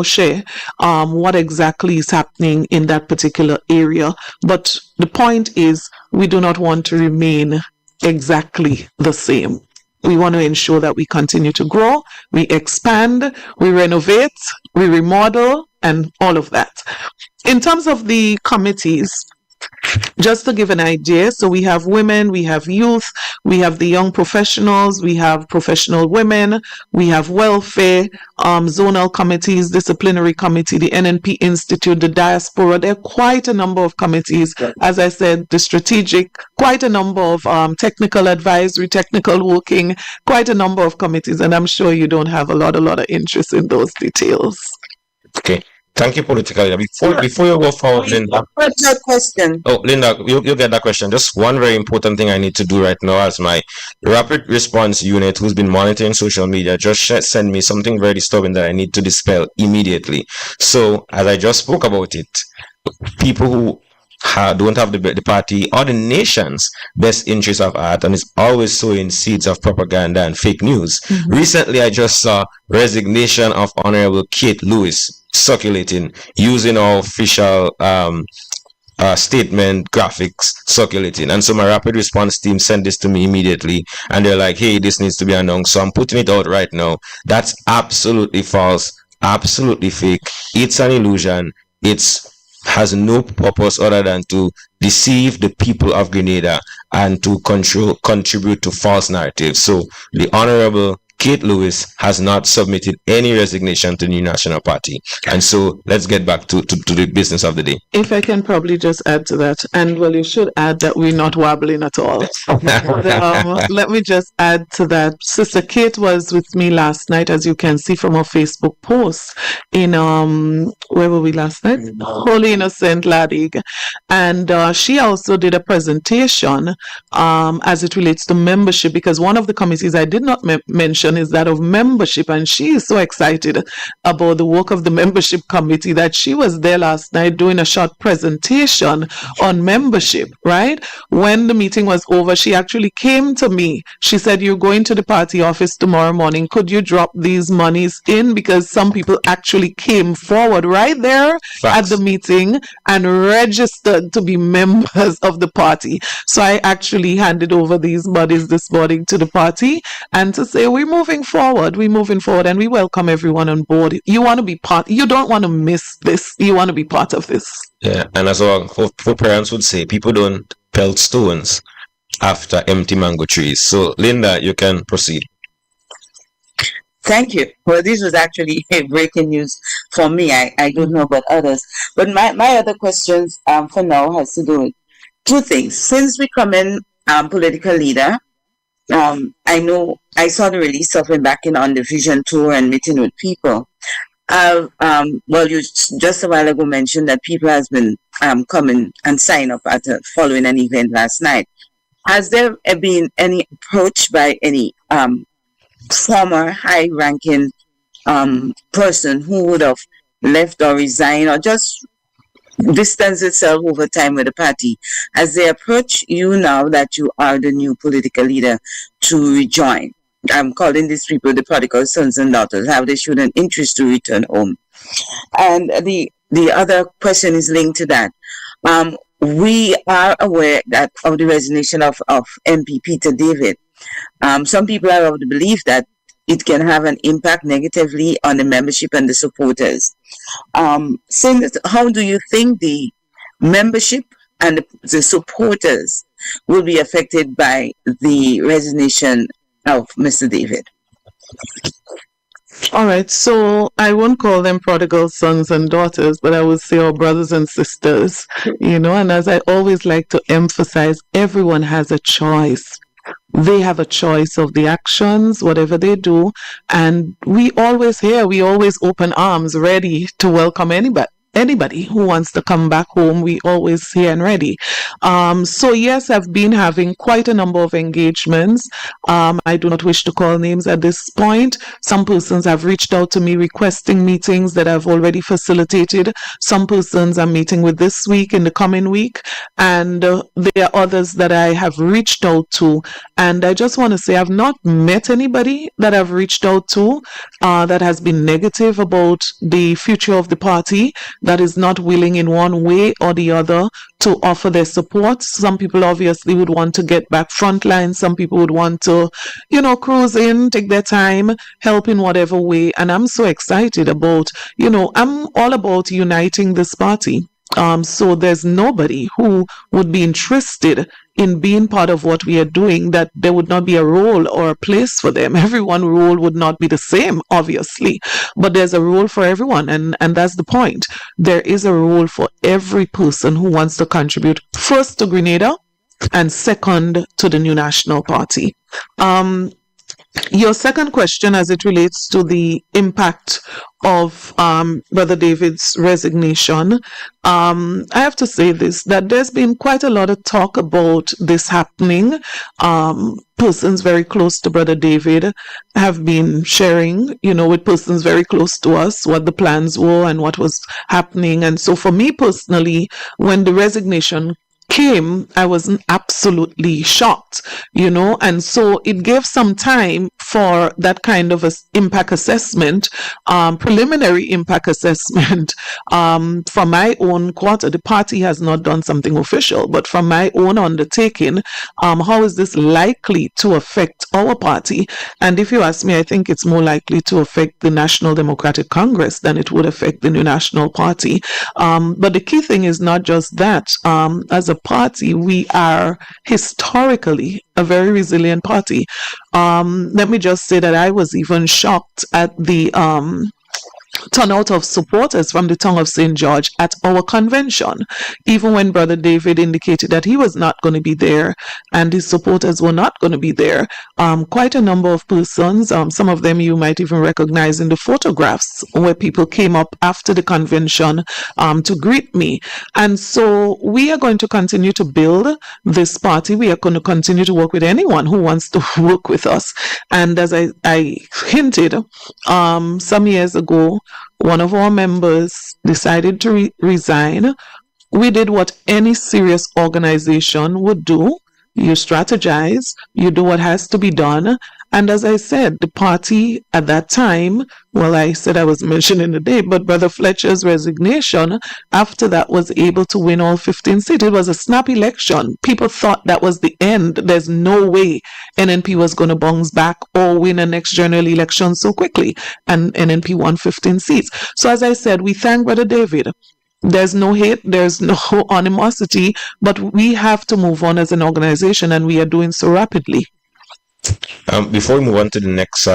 share what exactly is happening in that particular area. But the point is, we do not want to remain exactly the same. We want to ensure that we continue to grow, we expand, we renovate, we remodel, and all of that. In terms of the committees, just to give an idea, so we have women, we have youth, we have the young professionals, we have professional women, we have welfare, zonal committees, disciplinary committee, the NNP Institute, the diaspora. There are quite a number of committees. As I said, the strategic, quite a number of technical advisory, technical working, quite a number of committees, and I'm sure you don't have a lot of interest in those details. Okay. Thank you, political leader. Before you go forward, Linda. What's that question? Oh, Linda, you'll get that question. Just one very important thing I need to do right now as my rapid response unit who's been monitoring social media just send me something very disturbing that I need to dispel immediately. So, as I just spoke about it, people who don't have the party or the nation's best interest of heart, and is always sowing seeds of propaganda and fake news. Recently, I just saw resignation of Honorable Kate Lewis circulating using our official statement graphics circulating, and so my rapid response team sent this to me immediately, and they're like, hey, this needs to be announced, so I'm putting it out right now. That's absolutely false, absolutely fake. It's an illusion. It's has no purpose other than to deceive the people of Grenada and to contribute to false narratives. So the Honorable Kate Lewis has not submitted any resignation to the New National Party. And so let's get back to the business of the day. If I can probably just add to that, and well, you should add that we're not wobbling at all. Let me just add to that. Sister Kate was with me last night, as you can see from her Facebook post in, where were we last night? Holy Innocent Ladig. And she also did a presentation as it relates to membership, because one of the committees I did not mention is that of membership, and she is so excited about the work of the membership committee that she was there last night doing a short presentation on membership, right? When the meeting was over, she actually came to me. She said, you're going to the party office tomorrow morning. Could you drop these monies in? Because some people actually came forward right there at the meeting and registered to be members of the party. So I actually handed over these monies this morning to the party and to say, we're moving forward, and we welcome everyone on board. You want to be part, you don't want to miss this, you want to be part of this. Yeah, and as our parents would say, people don't pelt stones after empty mango trees. So Linda, you can proceed. Thank you. Well, this was actually breaking news for me. I don't know about others. But my other questions for now has to do with two things. Since we come in political leader, I know I saw the release of him back on the vision tour and meeting with people. Well, you just a while ago mentioned that people has been coming and sign up at following an event last night. Has there been any approach by any former high-ranking person who would have left or resigned or just distance itself over time with the party, as they approach you now that you are the new political leader to rejoin? I'm calling these people the prodigal sons and daughters. Have they shown an interest to return home? And the other question is linked to that. We are aware that of the resignation of MP Peter David. Some people are of the belief that it can have an impact negatively on the membership and the supporters. Since, how do you think the membership and the supporters will be affected by the resignation of Mr. David? All right, so I won't call them prodigal sons and daughters, but I would say our brothers and sisters, and as I always like to emphasize, everyone has a choice. They have a choice of the actions, whatever they do, and we always open arms, ready to welcome anybody who wants to come back home. We always here and ready. So yes, I've been having quite a number of engagements. I do not wish to call names at this point. Some persons have reached out to me requesting meetings that I've already facilitated. Some persons I'm meeting with this week, in the coming week, and there are others that I have reached out to. And I just want to say I've not met anybody that I've reached out to that has been negative about the future of the party, that is not willing in one way or the other to offer their support. Some people obviously would want to get back frontline. Some people would want to, cruise in, take their time, help in whatever way. And I'm so excited about, I'm all about uniting this party. So there's nobody who would be interested in being part of what we are doing that there would not be a role or a place for them. Everyone's role would not be the same, obviously, but there's a role for everyone, and that's the point. There is a role for every person who wants to contribute, first to Grenada and second to the New National Party. Your second question, as it relates to the impact of Brother David's resignation, I have to say this, that there's been quite a lot of talk about this happening. Persons very close to Brother David have been sharing, with persons very close to us, what the plans were and what was happening. And so for me personally, when the resignation came, I was absolutely shocked, and so it gave some time for that kind of impact assessment, preliminary impact assessment. From my own quarter, the party has not done something official, but from my own undertaking, how is this likely to affect our party? And if you ask me, I think it's more likely to affect the National Democratic Congress than it would affect the new National Party. But the key thing is not just that. As a party, we are historically a very resilient party. Let me just say that I was even shocked at the turnout of supporters from the tongue of St. George at our convention, even when Brother David indicated that he was not going to be there and his supporters were not going to be there. Quite a number of persons, some of them you might even recognize in the photographs, where people came up after the convention to greet me. And so we are going to continue to build this party. We are going to continue to work with anyone who wants to work with us. And as I hinted, some years ago, one of our members decided to resign. We did what any serious organization would do. You strategize, you do what has to be done. And as I said, the party at that time, well, I said I was mentioning the day, but Brother Fletcher's resignation after that was able to win all 15 seats. It was a snap election. People thought that was the end. There's no way NNP was going to bounce back or win a next general election so quickly. And NNP won 15 seats. So as I said, we thank Brother David. There's no hate, there's no animosity, but we have to move on as an organization, and we are doing so rapidly. Before we move on to the next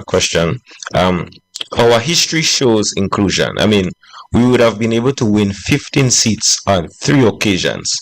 question, our history shows inclusion. I mean, we would have been able to win 15 seats on 3 occasions.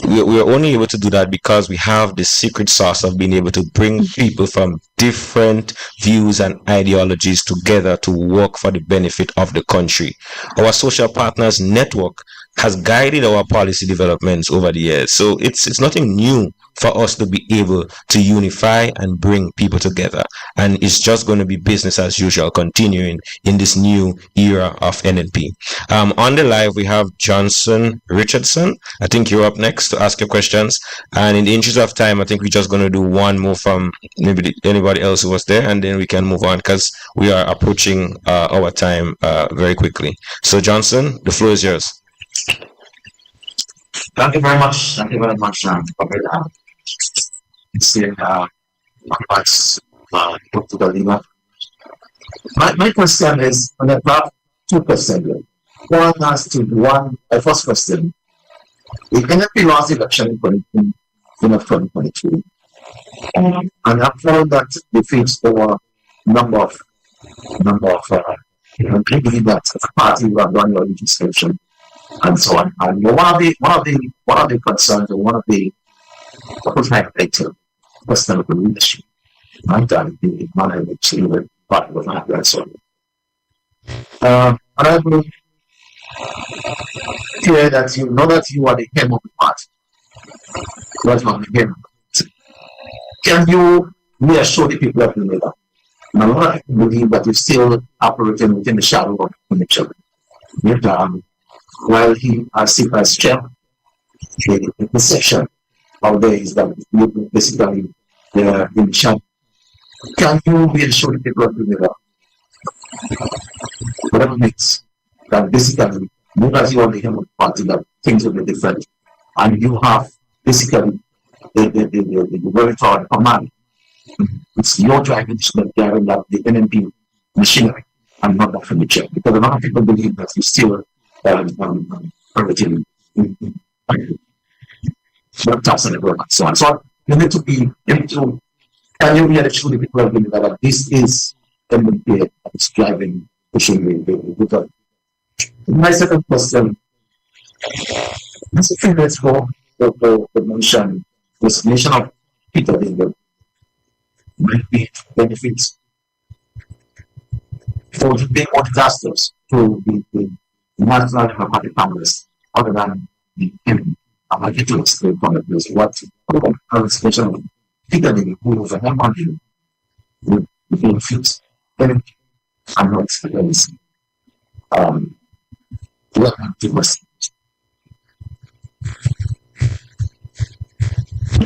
We are only able to do that because we have the secret sauce of being able to bring people from different views and ideologies together to work for the benefit of the country. Our social partners network has guided our policy developments over the years. So it's nothing new for us to be able to unify and bring people together. And it's just going to be business as usual, continuing in this new era of NNP. On the live, we have Johnson Richardson. I think you're up next to ask your questions. And in the interest of time, I think we're just going to do one more from maybe anybody else who was there, and then we can move on because we are approaching our time very quickly. So Johnson, the floor is yours. Thank you very much. Thank you very much for that. My question is, on the top 2%. One has to one. The first question: the NFP lost election in 2022, and I found that they faced over number of people that party who have done your registration and so on. And one of the concerns, or one of the highlighted question of the leadership, and the manner in which the party was not and so on. And I will hear that you know that you are the head of the party. That's not the head. Can you reassure the people of Grenada? And a lot of people believe that you're still operating within the shadow of the children. While he as chair, the perception out there is that you basically in the shadow. Can you reassure the people of Grenada? Whatever it means, that basically, not as you are the head of the party, that things will be different, and you have basically the very forward command. It's your driving that the NNP machinery and not that furniture, because a lot of people believe that you still operating in tax and so on. So you need to be able to. Can you really show the people that this is NNP that is driving pushing the My second question: a few minutes ago, the mention resignation of Peter Dingle. might be benefits for the big more disasters to the National Democratic Congress other than the enemy. I'm going to get to explain from it is what especially particularly who is a country with benefits enemy and not experience welcome to West.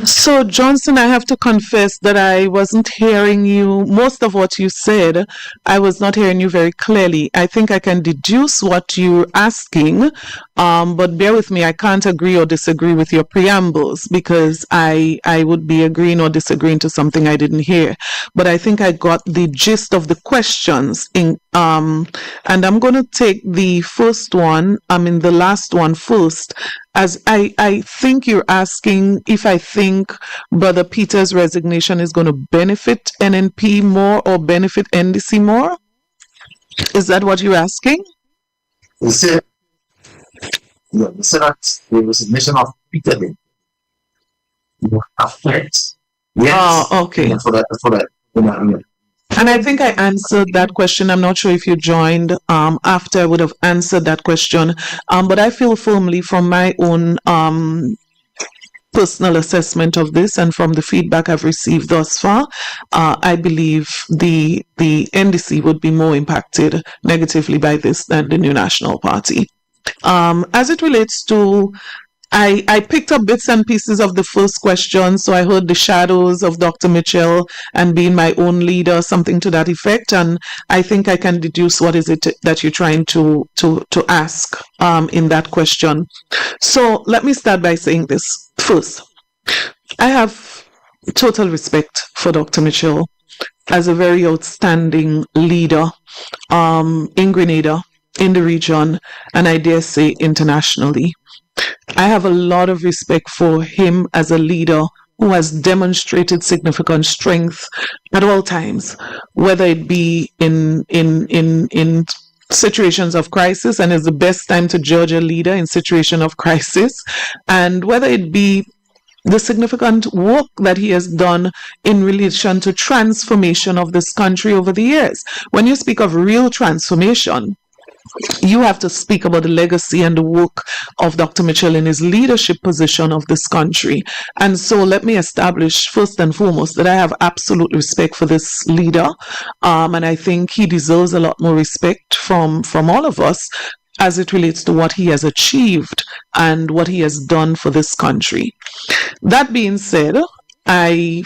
So, Johnson, I have to confess that I wasn't hearing you. Most of what you said, I was not hearing you very clearly. I think I can deduce what you're asking, but bear with me. I can't agree or disagree with your preambles because I would be agreeing or disagreeing to something I didn't hear. But I think I got the gist of the questions. And I'm going to take the first one, the last one first. As I think you're asking if I think Brother Peter's resignation is going to benefit NNP more or benefit NDC more? Is that what you're asking? They said that the resignation of Peter will affect. Yes. Oh, okay. Yeah, for that. And I think I answered that question. I'm not sure if you joined after I would have answered that question. But I feel firmly from my own personal assessment of this and from the feedback I've received thus far, I believe the NDC would be more impacted negatively by this than the New National Party. As it relates to I picked up bits and pieces of the first question, so I heard the shadows of Dr. Mitchell and being my own leader, something to that effect, and I think I can deduce what is it that you're trying to ask in that question. So let me start by saying this. First, I have total respect for Dr. Mitchell as a very outstanding leader in Grenada, in the region, and I dare say internationally. I have a lot of respect for him as a leader who has demonstrated significant strength at all times, whether it be in situations of crisis, and is the best time to judge a leader in situation of crisis, and whether it be the significant work that he has done in relation to transformation of this country over the years. When you speak of real transformation, you have to speak about the legacy and the work of Dr. Mitchell in his leadership position of this country. And so let me establish first and foremost that I have absolute respect for this leader. And I think he deserves a lot more respect from all of us as it relates to what he has achieved and what he has done for this country. That being said, I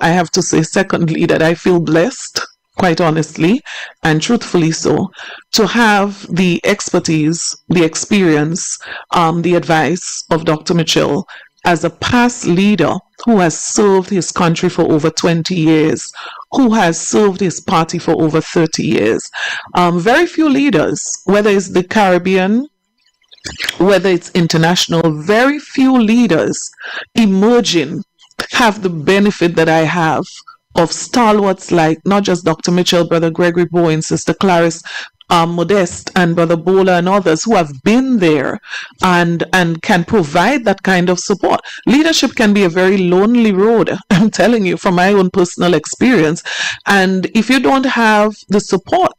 have to say secondly that I feel blessed, quite honestly and truthfully so, to have the expertise, the experience, the advice of Dr. Mitchell as a past leader who has served his country for over 20 years, who has served his party for over 30 years. Very few leaders, whether it's the Caribbean, whether it's international, very few leaders emerging have the benefit that I have of stalwarts like not just Dr. Mitchell, Brother Gregory Bowen, Sister Clarice Modeste, and Brother Bola and others who have been there and can provide that kind of support. Leadership can be a very lonely road, I'm telling you from my own personal experience. And if you don't have the support,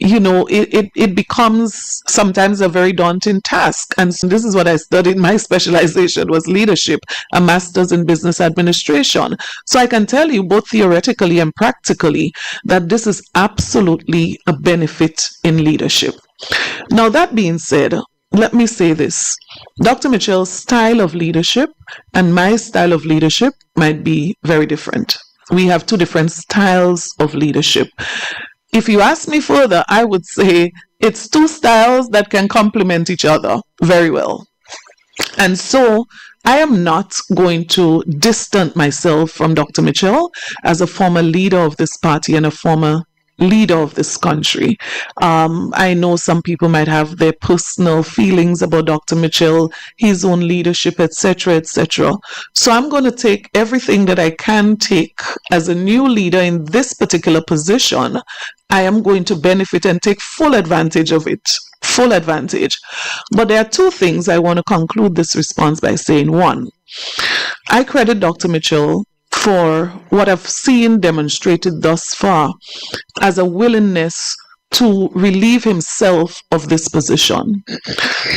it becomes sometimes a very daunting task. And so this is what I studied. My specialization was leadership, a master's in business administration. So I can tell you both theoretically and practically that this is absolutely a benefit in leadership. Now, that being said, let me say this. Dr. Mitchell's style of leadership and my style of leadership might be very different. We have two different styles of leadership. If you ask me further, I would say it's two styles that can complement each other very well. And so I am not going to distance myself from Dr. Mitchell as a former leader of this party and a former leader of this country. I know some people might have their personal feelings about Dr. Mitchell, his own leadership, etc., etc. So I'm going to take everything that I can take as a new leader in this particular position. I am going to benefit and take full advantage of it. Full advantage. But there are two things I want to conclude this response by saying. One, I credit Dr. Mitchell for what I've seen demonstrated thus far as a willingness to relieve himself of this position.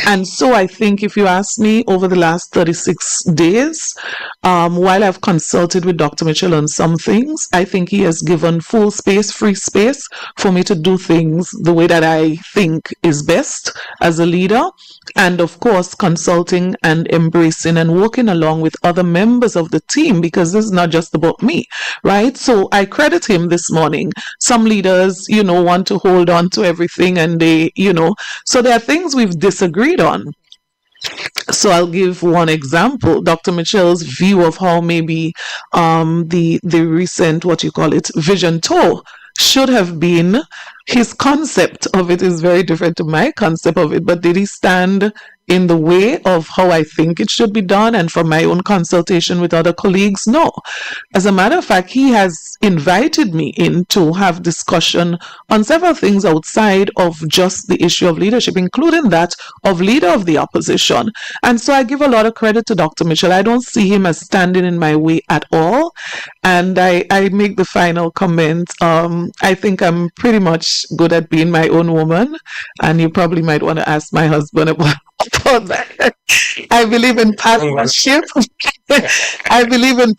And so I think, if you ask me, over the last 36 days, while I've consulted with Dr. Mitchell on some things, I think he has given full space, free space for me to do things the way that I think is best as a leader. And of course, consulting and embracing and working along with other members of the team, because this is not just about me, right? So I credit him this morning. Some leaders, want to hold on to everything, and they, so there are things we've disagreed on. So I'll give one example. Dr. Mitchell's view of how maybe the recent, vision tour should have been, his concept of it is very different to my concept of it, but did he stand in the way of how I think it should be done? And from my own consultation with other colleagues, no. As a matter of fact, he has invited me in to have discussion on several things outside of just the issue of leadership, including that of leader of the opposition. And so I give a lot of credit to Dr. Mitchell. I don't see him as standing in my way at all. And I make the final comment. I think I'm pretty much good at being my own woman. And you probably might want to ask my husband about that. I believe in partnership. I believe in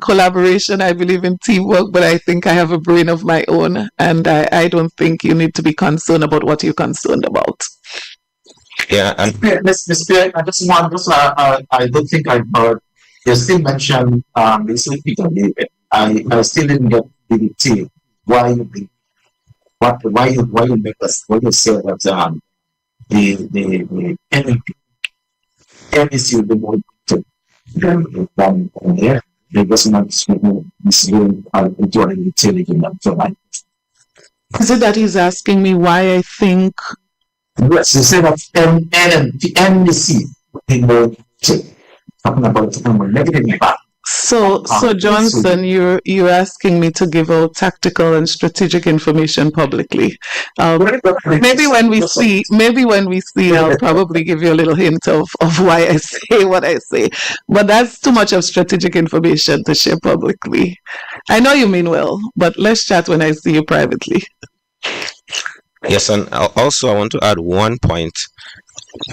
collaboration. I believe in teamwork, but I think I have a brain of my own, and I don't think you need to be concerned about what you're concerned about. Yeah, and Ms. Pierre, I don't think I've heard you still mention basically Peter David. I still didn't get the detail why you make us, why you say that the NEC the more than there. They was not misleading during the television. Is it that he's asking me why I think? Yes, he said that the NEC the more talking about negative impact. So Johnson, you're asking me to give out tactical and strategic information publicly. Maybe when we see, I'll probably give you a little hint of why I say what I say. But that's too much of strategic information to share publicly. I know you mean well, but let's chat when I see you privately. Yes, and also I want to add one point.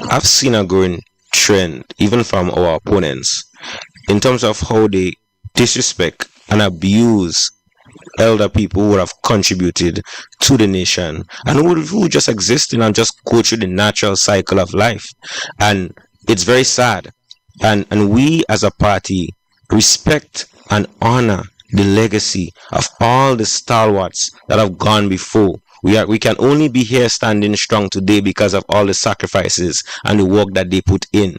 I've seen a growing trend, even from our opponents, in terms of how they disrespect and abuse elder people who have contributed to the nation and who just existing and just go through the natural cycle of life. And it's very sad. And we as a party respect and honor the legacy of all the stalwarts that have gone before. We can only be here standing strong today because of all the sacrifices and the work that they put in.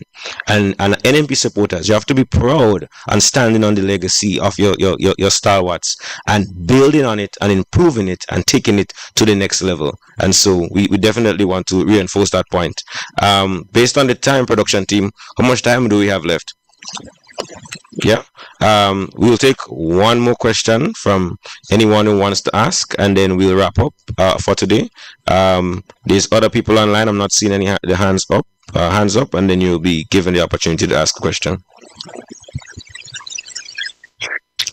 And NMP supporters, you have to be proud and standing on the legacy of your stalwarts and building on it and improving it and taking it to the next level. And so we definitely want to reinforce that point. Based on the time, production team, how much time do we have left? Yeah, we'll take one more question from anyone who wants to ask, and then we'll wrap up for today. There's other people online. I'm not seeing any hands up, and then you'll be given the opportunity to ask a question.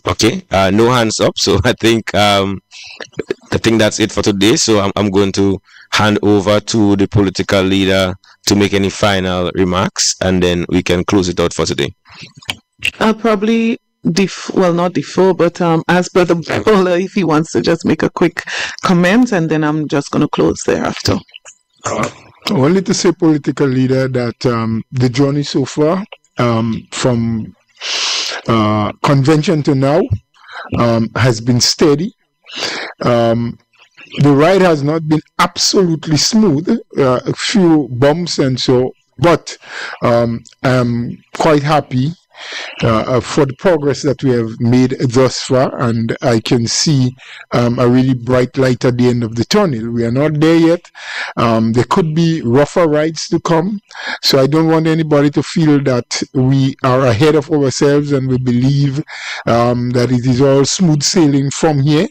Okay, no hands up, so I think that's it for today. So I'm going to hand over to the political leader to make any final remarks, and then we can close it out for today. I'll probably not defer, but ask Brother Bowler if he wants to just make a quick comment, and then I'm just going to close thereafter. Only to say, political leader, that the journey so far from convention to now has been steady. The ride has not been absolutely smooth, a few bumps and so, but I'm quite happy for the progress that we have made thus far, and I can see a really bright light at the end of the tunnel. We are not there yet. There could be rougher rides to come, so I don't want anybody to feel that we are ahead of ourselves and we believe that it is all smooth sailing from here.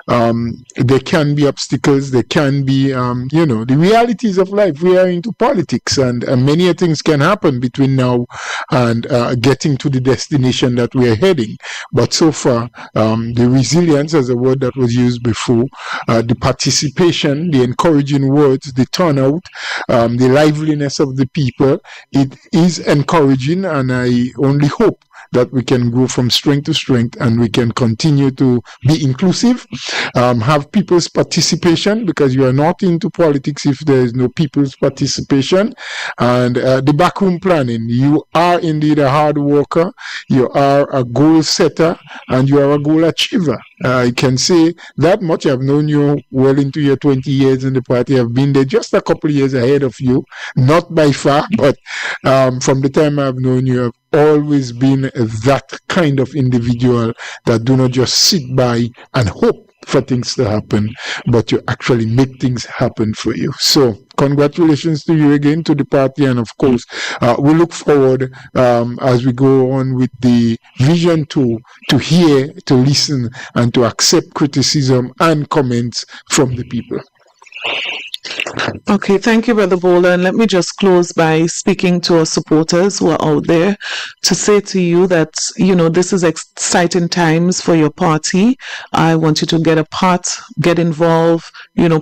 There can be obstacles, there can be the realities of life. We are into politics, and many things can happen between now and getting getting to the destination that we are heading. But so far, the resilience, as a word that was used before, the participation, the encouraging words, the turnout, the liveliness of the people, it is encouraging, and I only hope that we can go from strength to strength and we can continue to be inclusive, have people's participation, because you are not into politics if there is no people's participation, and the backroom planning. You are indeed a hard worker, you are a goal setter, and you are a goal achiever. I can say that much. I've known you well into your 20 years in the party. I've been there just a couple of years ahead of you, not by far, but from the time I've known you, I've always been that kind of individual that do not just sit by and hope for things to happen, but you actually make things happen for you. So congratulations to you again, to the party, and of course we look forward as we go on with the vision to hear, to listen, and to accept criticism and comments from the people. Okay, thank you, Brother Bowler. And let me just close by speaking to our supporters who are out there to say to you that, this is exciting times for your party. I want you to get a part, get involved,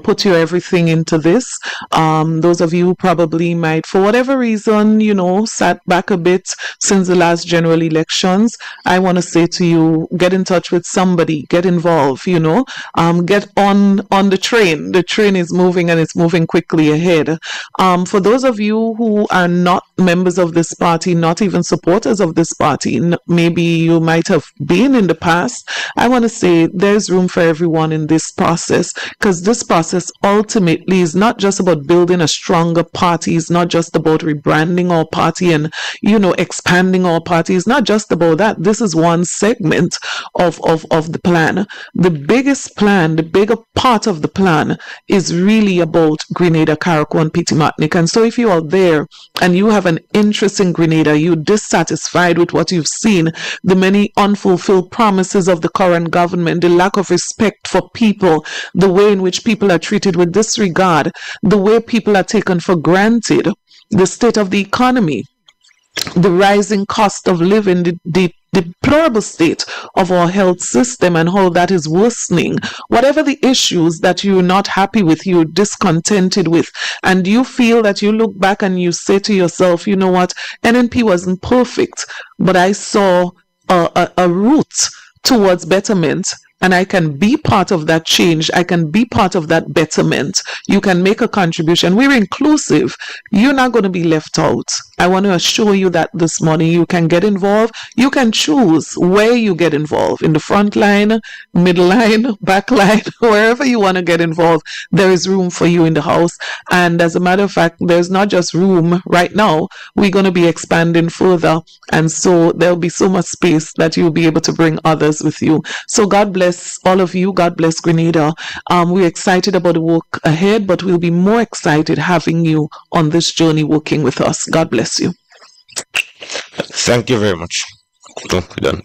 put your everything into this. Those of you who probably might, for whatever reason, sat back a bit since the last general elections, I want to say to you, get in touch with somebody, get involved, get on the train. The train is moving, and it's moving quickly ahead. For those of you who are not members of this party, not even supporters of this party, maybe you might have been in the past, I want to say there's room for everyone in this process, because this process ultimately is not just about building a stronger party, it's not just about rebranding our party and expanding our party. It's not just about that. This is one segment of the plan. The biggest plan, the bigger part of the plan is really about Grenada, Carriacou, and Petit Martinique. And so if you are there and you have an interest in Grenada, you're dissatisfied with what you've seen, the many unfulfilled promises of the current government, the lack of respect for people, the way in which people are treated with disregard, the way people are taken for granted, the state of the economy, the rising cost of living, the deplorable state of our health system and how that is worsening, whatever the issues that you're not happy with, you're discontented with, and you feel that you look back and you say to yourself, you know what, NNP wasn't perfect, but I saw a route towards betterment, and I can be part of that change. I can be part of that betterment. You can make a contribution. We're inclusive. You're not going to be left out. I want to assure you that this morning you can get involved. You can choose where you get involved, in the front line, middle line, back line, wherever you want to get involved. There is room for you in the house. And as a matter of fact, there's not just room right now. We're going to be expanding further. And so there'll be so much space that you'll be able to bring others with you. So God bless all of you. God bless Grenada. We're excited about the work ahead, but we'll be more excited having you on this journey working with us. God bless you. Thank you very much. Oh, we're done.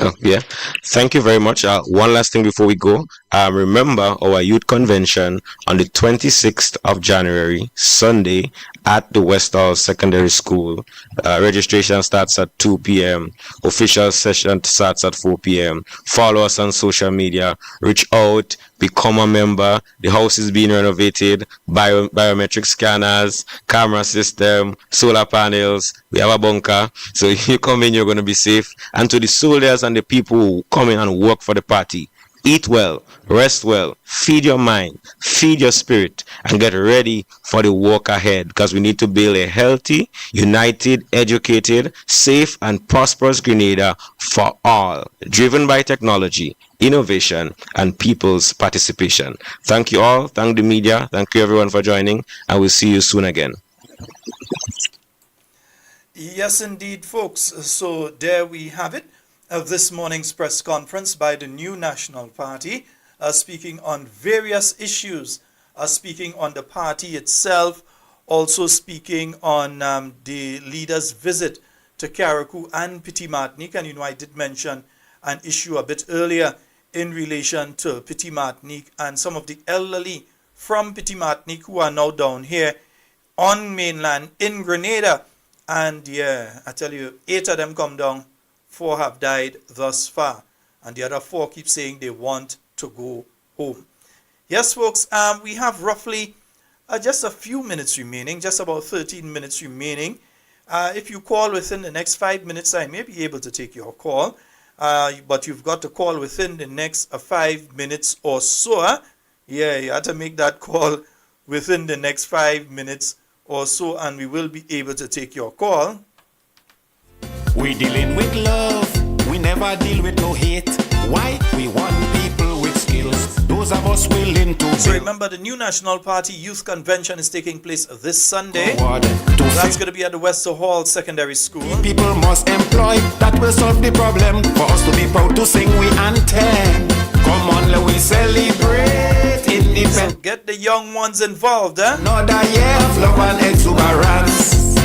Oh, yeah. Thank you very much. One last thing before we go. Remember our youth convention on the 26th of January, Sunday, at the Westall Secondary School. Registration starts at 2 p.m. Official session starts at 4 p.m. Follow us on social media. Reach out. Become a member. The house is being renovated. Biometric scanners, camera system, solar panels. We have a bunker. So if you come in, you're going to be safe. And to the soldiers and the people who come in and work for the party, eat well, rest well, feed your mind, feed your spirit, and get ready for the work ahead, because we need to build a healthy, united, educated, safe, and prosperous Grenada for all, driven by technology, innovation, and people's participation. Thank you all. Thank the media. Thank you everyone for joining, and we'll see you soon again. Yes, indeed, folks. So there we have it. This morning's press conference by the new National Party, speaking on various issues, speaking on the party itself, also speaking on the leader's visit to Carriacou and Petit Martinique. And I did mention an issue a bit earlier in relation to Petit Martinique and some of the elderly from Petit Martinique who are now down here on mainland in Grenada. And yeah, I tell you, 8 of them come down, 4 have died thus far. And the other 4 keep saying they want to go home. Yes, folks, we have roughly just a few minutes remaining, just about 13 minutes remaining. If you call within the next 5 minutes, I may be able to take your call. But you've got to call within the next 5 minutes or so. Yeah, you have to make that call within the next 5 minutes or so, and we will be able to take your call. We dealing with love, we never deal with no hate. Why? We want people with skills, those of us willing to So build. remember, the new National Party Youth Convention is taking place this Sunday. Forward to That's fix. going to be at the Wester Hall Secondary School. People must employ, that will solve the problem. For us to be proud to sing we anthem. Come on, let we celebrate So independence. get the young ones involved, eh? Another year of love and exuberance.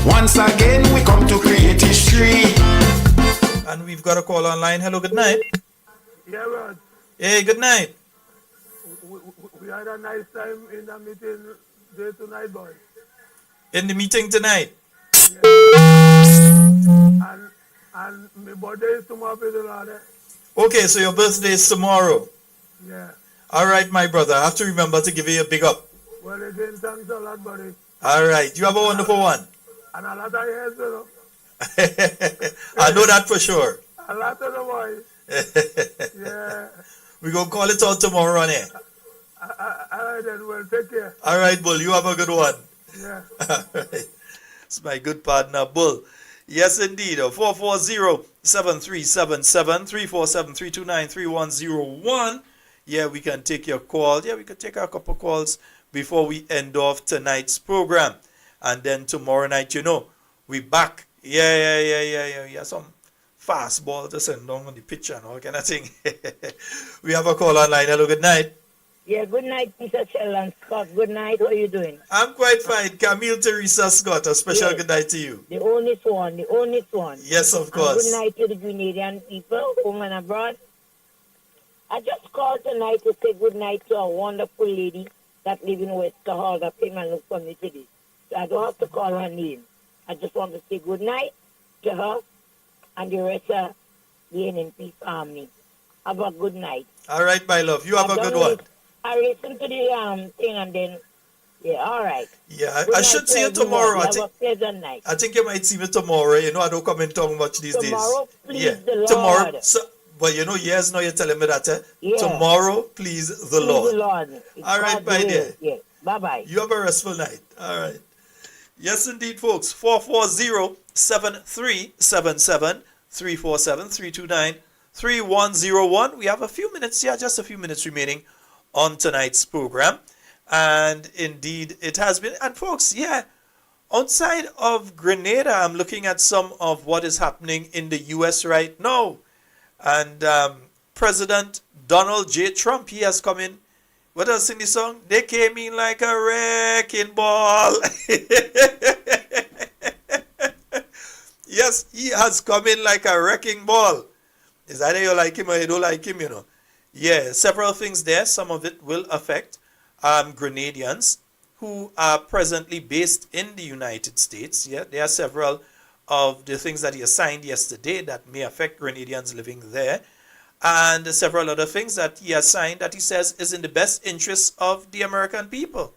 Once again we come to create history. And we've got a call online. Hello, good night. Yeah, Rod. Hey, good night. We had a nice time in the meeting day tonight, boy. In the meeting tonight. And my birthday is tomorrow, Lord. Okay, so your birthday is tomorrow. Yeah. All right, my brother. I have to remember to give you a big up. Well, again, thanks a lot, buddy. All right. You have a wonderful one. And a lot of years, you know. I know that for sure. A lot of the boys. Yeah. We're going to call it out tomorrow on air. All right, then. Well, take care. All right, Bull. You have a good one. Yeah. All right. It's my good partner, Bull. Yes, indeed. 440-7377, 347-329-3101. Yeah, we can take your call. Yeah, we can take a couple calls before we end off tonight's program. And then tomorrow night, you know, we back. Yeah. Some fast ball to send down on the pitch and all kind of thing. We have a call online. Hello, good night. Yeah, good night, Mr. Sheldon Scott. Good night. How are you doing? I'm quite fine. Camille Teresa Scott, a special Yes. good night to you. The honest one, the honest one. Yes, of And course. good night to the Grenadian people, home and abroad. I just called tonight to say good night to a wonderful lady that lives in Wester Hall that came and look for me today. So I don't have to call her name. I just want to say good night to her and the rest of the NNP family. Have a good night. All right, my love. You have a good one. I listen to the thing and then, yeah, all right. Yeah, Good I night should to see you tomorrow. everyone. I Have think a pleasant night. you might see me tomorrow. You know, I don't come in town much these Tomorrow, days. please Yeah, the Lord. tomorrow. So, but you know, yes, now you're telling me that. Yeah. Tomorrow, please the Please Lord. the Lord. It's All right, God's my will. dear. Yeah. Bye-bye. You have a restful night. All right. Yes, indeed, folks. 440-7377, 347-329-3101. We have a few minutes, just a few minutes remaining on tonight's program. And indeed, it has been. And folks, outside of Grenada, I'm looking at some of what is happening in the U.S. right now. And President Donald J. Trump, he has come in. What else in the song? They came in like a wrecking ball. Yes, he has come in like a wrecking ball. Is either you like him or you don't like him, you know. Yeah, several things there. Some of it will affect Grenadians who are presently based in the United States. Yeah, there are several of the things that he signed yesterday that may affect Grenadians living there. And several other things that he has signed that he says is in the best interest of the American people.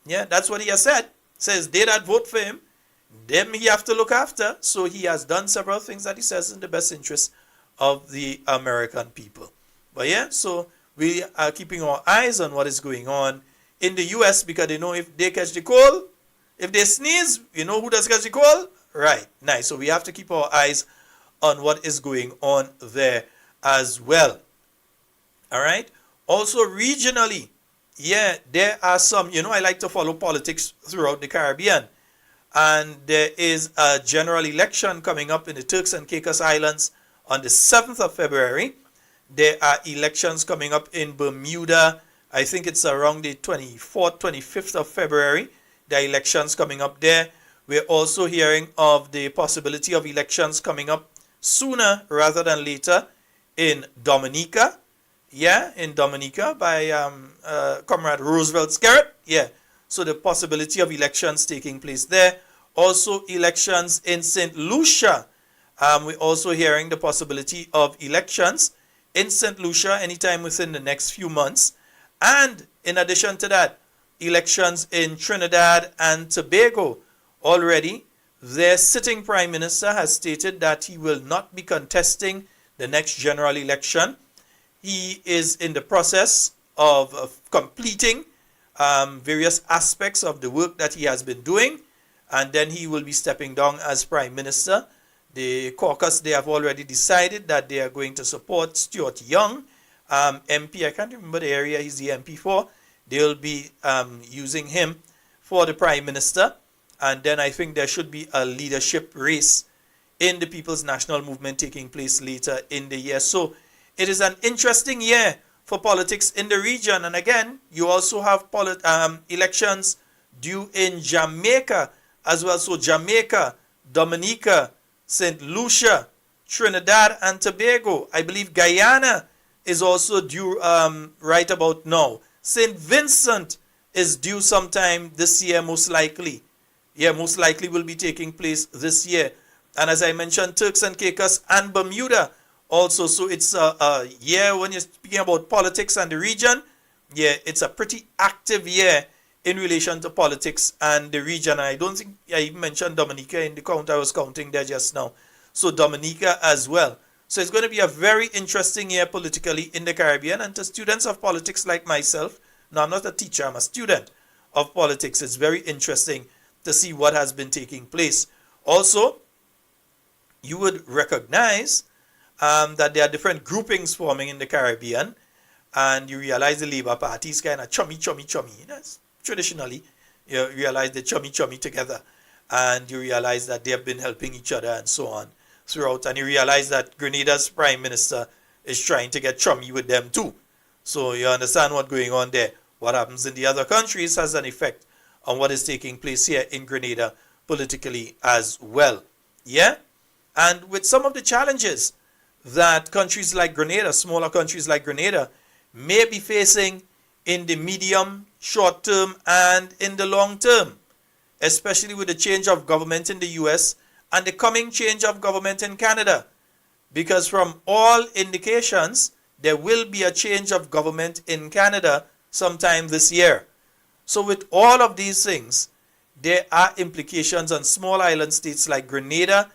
Yeah, that's what he has said. Says they that vote for him, them he have to look after. So he has done several things that he says in the best interest of the American people. But yeah, so we are keeping our eyes on what is going on in the U.S. because they know if they catch the cold, if they sneeze, you know who does catch the cold? Right, nice. So we have to keep our eyes on what is going on there as well. All right. Also regionally, there are some, I like to follow politics throughout the Caribbean. And there is a general election coming up in the Turks and Caicos Islands on the 7th of February. There are elections coming up in Bermuda. I think it's around the 24th, 25th of February. There are elections coming up there. We're also hearing of the possibility of elections coming up sooner rather than later in Dominica. Yeah, in Dominica by Comrade Roosevelt Skerritt. Yeah, so the possibility of elections taking place there. Also elections in St. Lucia. We're also hearing the possibility of elections in St. Lucia anytime within the next few months. And in addition to that, elections in Trinidad and Tobago. Already, their sitting prime minister has stated that he will not be contesting the next general election. He is in the process of completing various aspects of the work that he has been doing, and then he will be stepping down as prime minister. The caucus, they have already decided that they are going to support Stuart Young, MP. I can't remember the area he's the MP for. They'll be using him for the prime minister. And then I think there should be a leadership race in the People's National Movement taking place later in the year. So it is an interesting year for politics in the region. And again, you also have elections due in Jamaica as well. So Jamaica, Dominica, St. Lucia, Trinidad and Tobago. I believe Guyana is also due right about now. St. Vincent is due sometime this year, most likely. Yeah, most likely will be taking place this year. And as I mentioned, Turks and Caicos and Bermuda also. So it's a year when you're speaking about politics and the region. Yeah, it's a pretty active year in relation to politics and the region. I don't think I even mentioned Dominica in the count I was counting there just now. So Dominica as well. So it's going to be a very interesting year politically in the Caribbean. And to students of politics like myself, no, I'm not a teacher, I'm a student of politics. It's very interesting to see what has been taking place. Also, you would recognize that there are different groupings forming in the Caribbean, and you realize the Labour Party is kind of chummy. That's traditionally, you realize they're chummy together, and you realize that they have been helping each other and so on throughout, and you realize that Grenada's Prime Minister is trying to get chummy with them too. So you understand what's going on there. What happens in the other countries has an effect on what is taking place here in Grenada politically as well. Yeah? And with some of the challenges that countries like Grenada, smaller countries like Grenada, may be facing in the medium, short term, and in the long term, especially with the change of government in the US and the coming change of government in Canada. Because from all indications, there will be a change of government in Canada sometime this year. So with all of these things, there are implications on small island states like Grenada.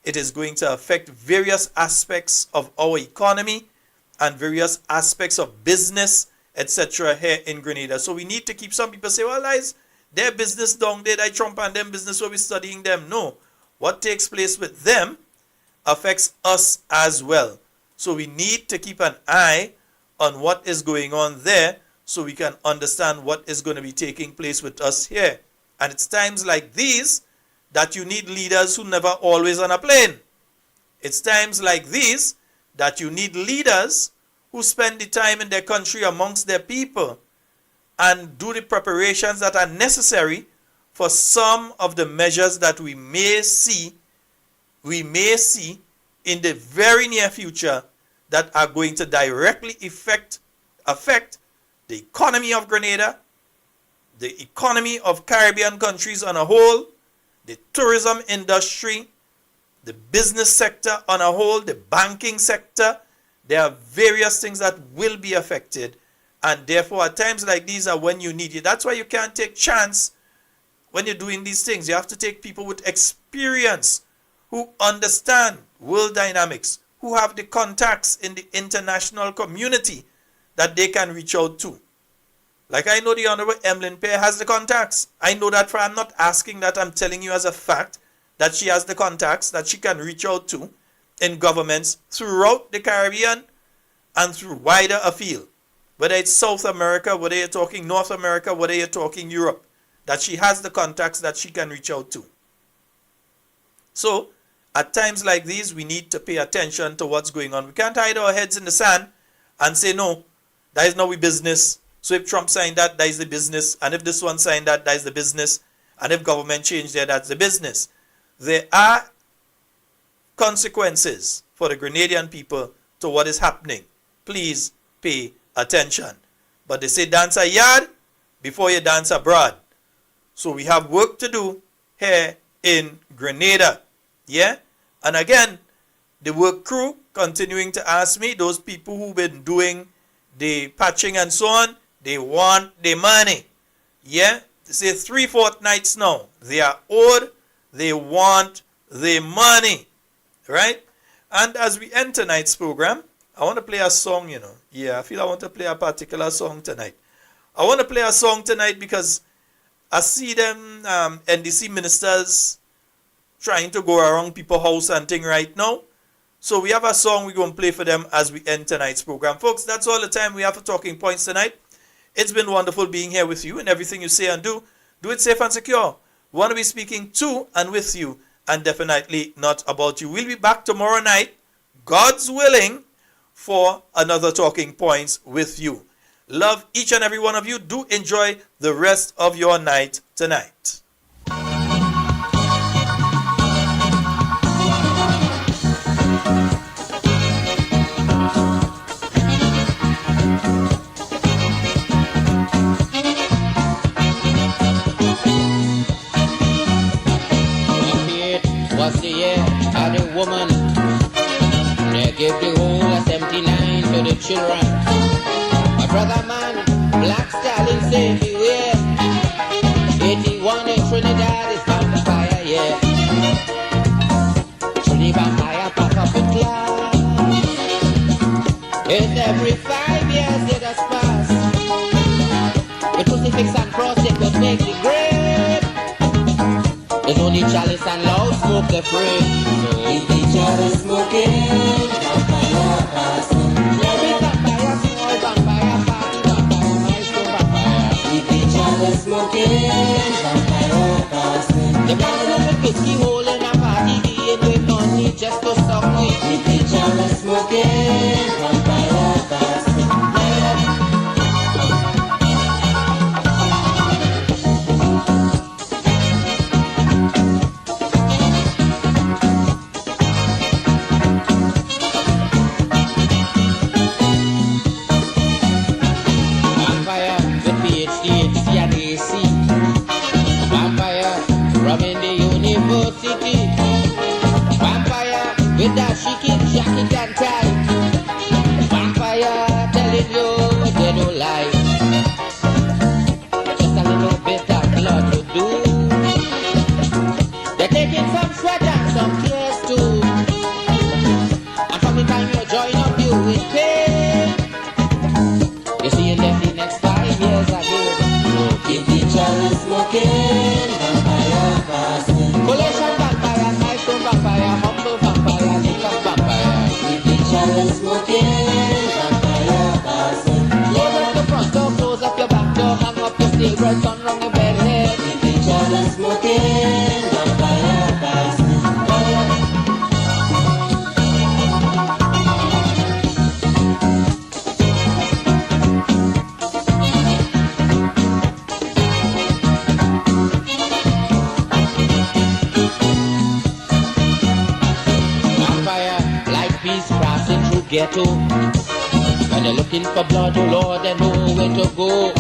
It is going to affect various aspects of our economy and various aspects of business, etc. here in Grenada. So we need to keep, some people say, well, guys, their business down there, that Trump and them business, so we're studying them. No. What takes place with them affects us as well. So we need to keep an eye on what is going on there, so we can understand what is going to be taking place with us here. And it's times like these that you need leaders who never always on a plane. It's times like these that you need leaders who spend the time in their country amongst their people and do the preparations that are necessary for some of the measures that we may see in the very near future that are going to directly affect the economy of Grenada, the economy of Caribbean countries on a whole, the tourism industry, the business sector on a whole, the banking sector. There are various things that will be affected, and therefore at times like these are when you need it. That's why you can't take chance when you're doing these things. You have to take people with experience who understand world dynamics, who have the contacts in the international community that they can reach out to. Like I know the Honorable Emlyn Pear has the contacts. I know that, for I'm not asking that, I'm telling you as a fact that she has the contacts that she can reach out to in governments throughout the Caribbean and through wider afield. Whether it's South America, whether you're talking North America, whether you're talking Europe, that she has the contacts that she can reach out to. So, at times like these, we need to pay attention to what's going on. We can't hide our heads in the sand and say, no, that is not we business. So if Trump signed that, that is the business. And if this one signed that, that is the business. And if government changed there, that's the business. There are consequences for the Grenadian people to what is happening. Please pay attention. But they say dance a yard before you dance abroad. So we have work to do here in Grenada. Yeah? And again, the work crew continuing to ask me, those people who've been doing the patching and so on, they want the money. Yeah? They say 3 fortnights now. They are owed. They want the money. Right? And as we end tonight's program, I want to play a song, you know. Yeah, I feel I want to play a particular song tonight. I want to play a song tonight because I see them NDC ministers trying to go around people's house and thing right now. So we have a song we're going to play for them as we end tonight's program. Folks, that's all the time we have for Talking Points tonight. It's been wonderful being here with you, and everything you say and do it safe and secure. We want to be speaking to and with you, and definitely not about you. We'll be back tomorrow night, God's willing, for another Talking Points with you. Love each and every one of you. Do enjoy the rest of your night tonight. Was the year of the woman? They gave the whole 79 to the children. My brother man, black stallion say beware. 81 in Trinidad is vampire, yeah. Trinidad vampire pack up the class. It's every 5 years they just pass. With crucifix and cross it could make the grave. There's only chalice and loud smoke the free. So if the chalice smoking, vampire passing. Every vampire small, vampire party, vampire milestone, vampire. If the chalice smoking, vampire passing. The man with the whiskey hole in a party, being with money just to suck me. If the chalice smoking, vampire passing. With that chic jacket and tie, vampire telling you they don't lie. Just a little bit of blood to do. They're taking some sweat and some tears too. And from the time you join up, you will pay. You see, in the next 5 years again. So keep the chalice smoking, vampire passing. Collation vampire, milestone vampire, humble vampire. Smoking, vampire passing. Close up the front door, close up your back door, hang up your steel bread, turn round your bed head. Keep each other smoking, vampire passing. Vampire, like peace crossing through ghetto. When they're looking for blood, oh Lord, they know where to go.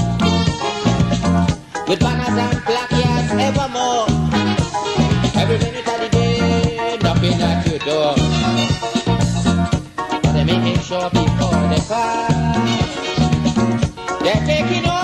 With banners and placards evermore. Every minute of the day, knocking at your door. But they're making sure before they pass, they're taking over.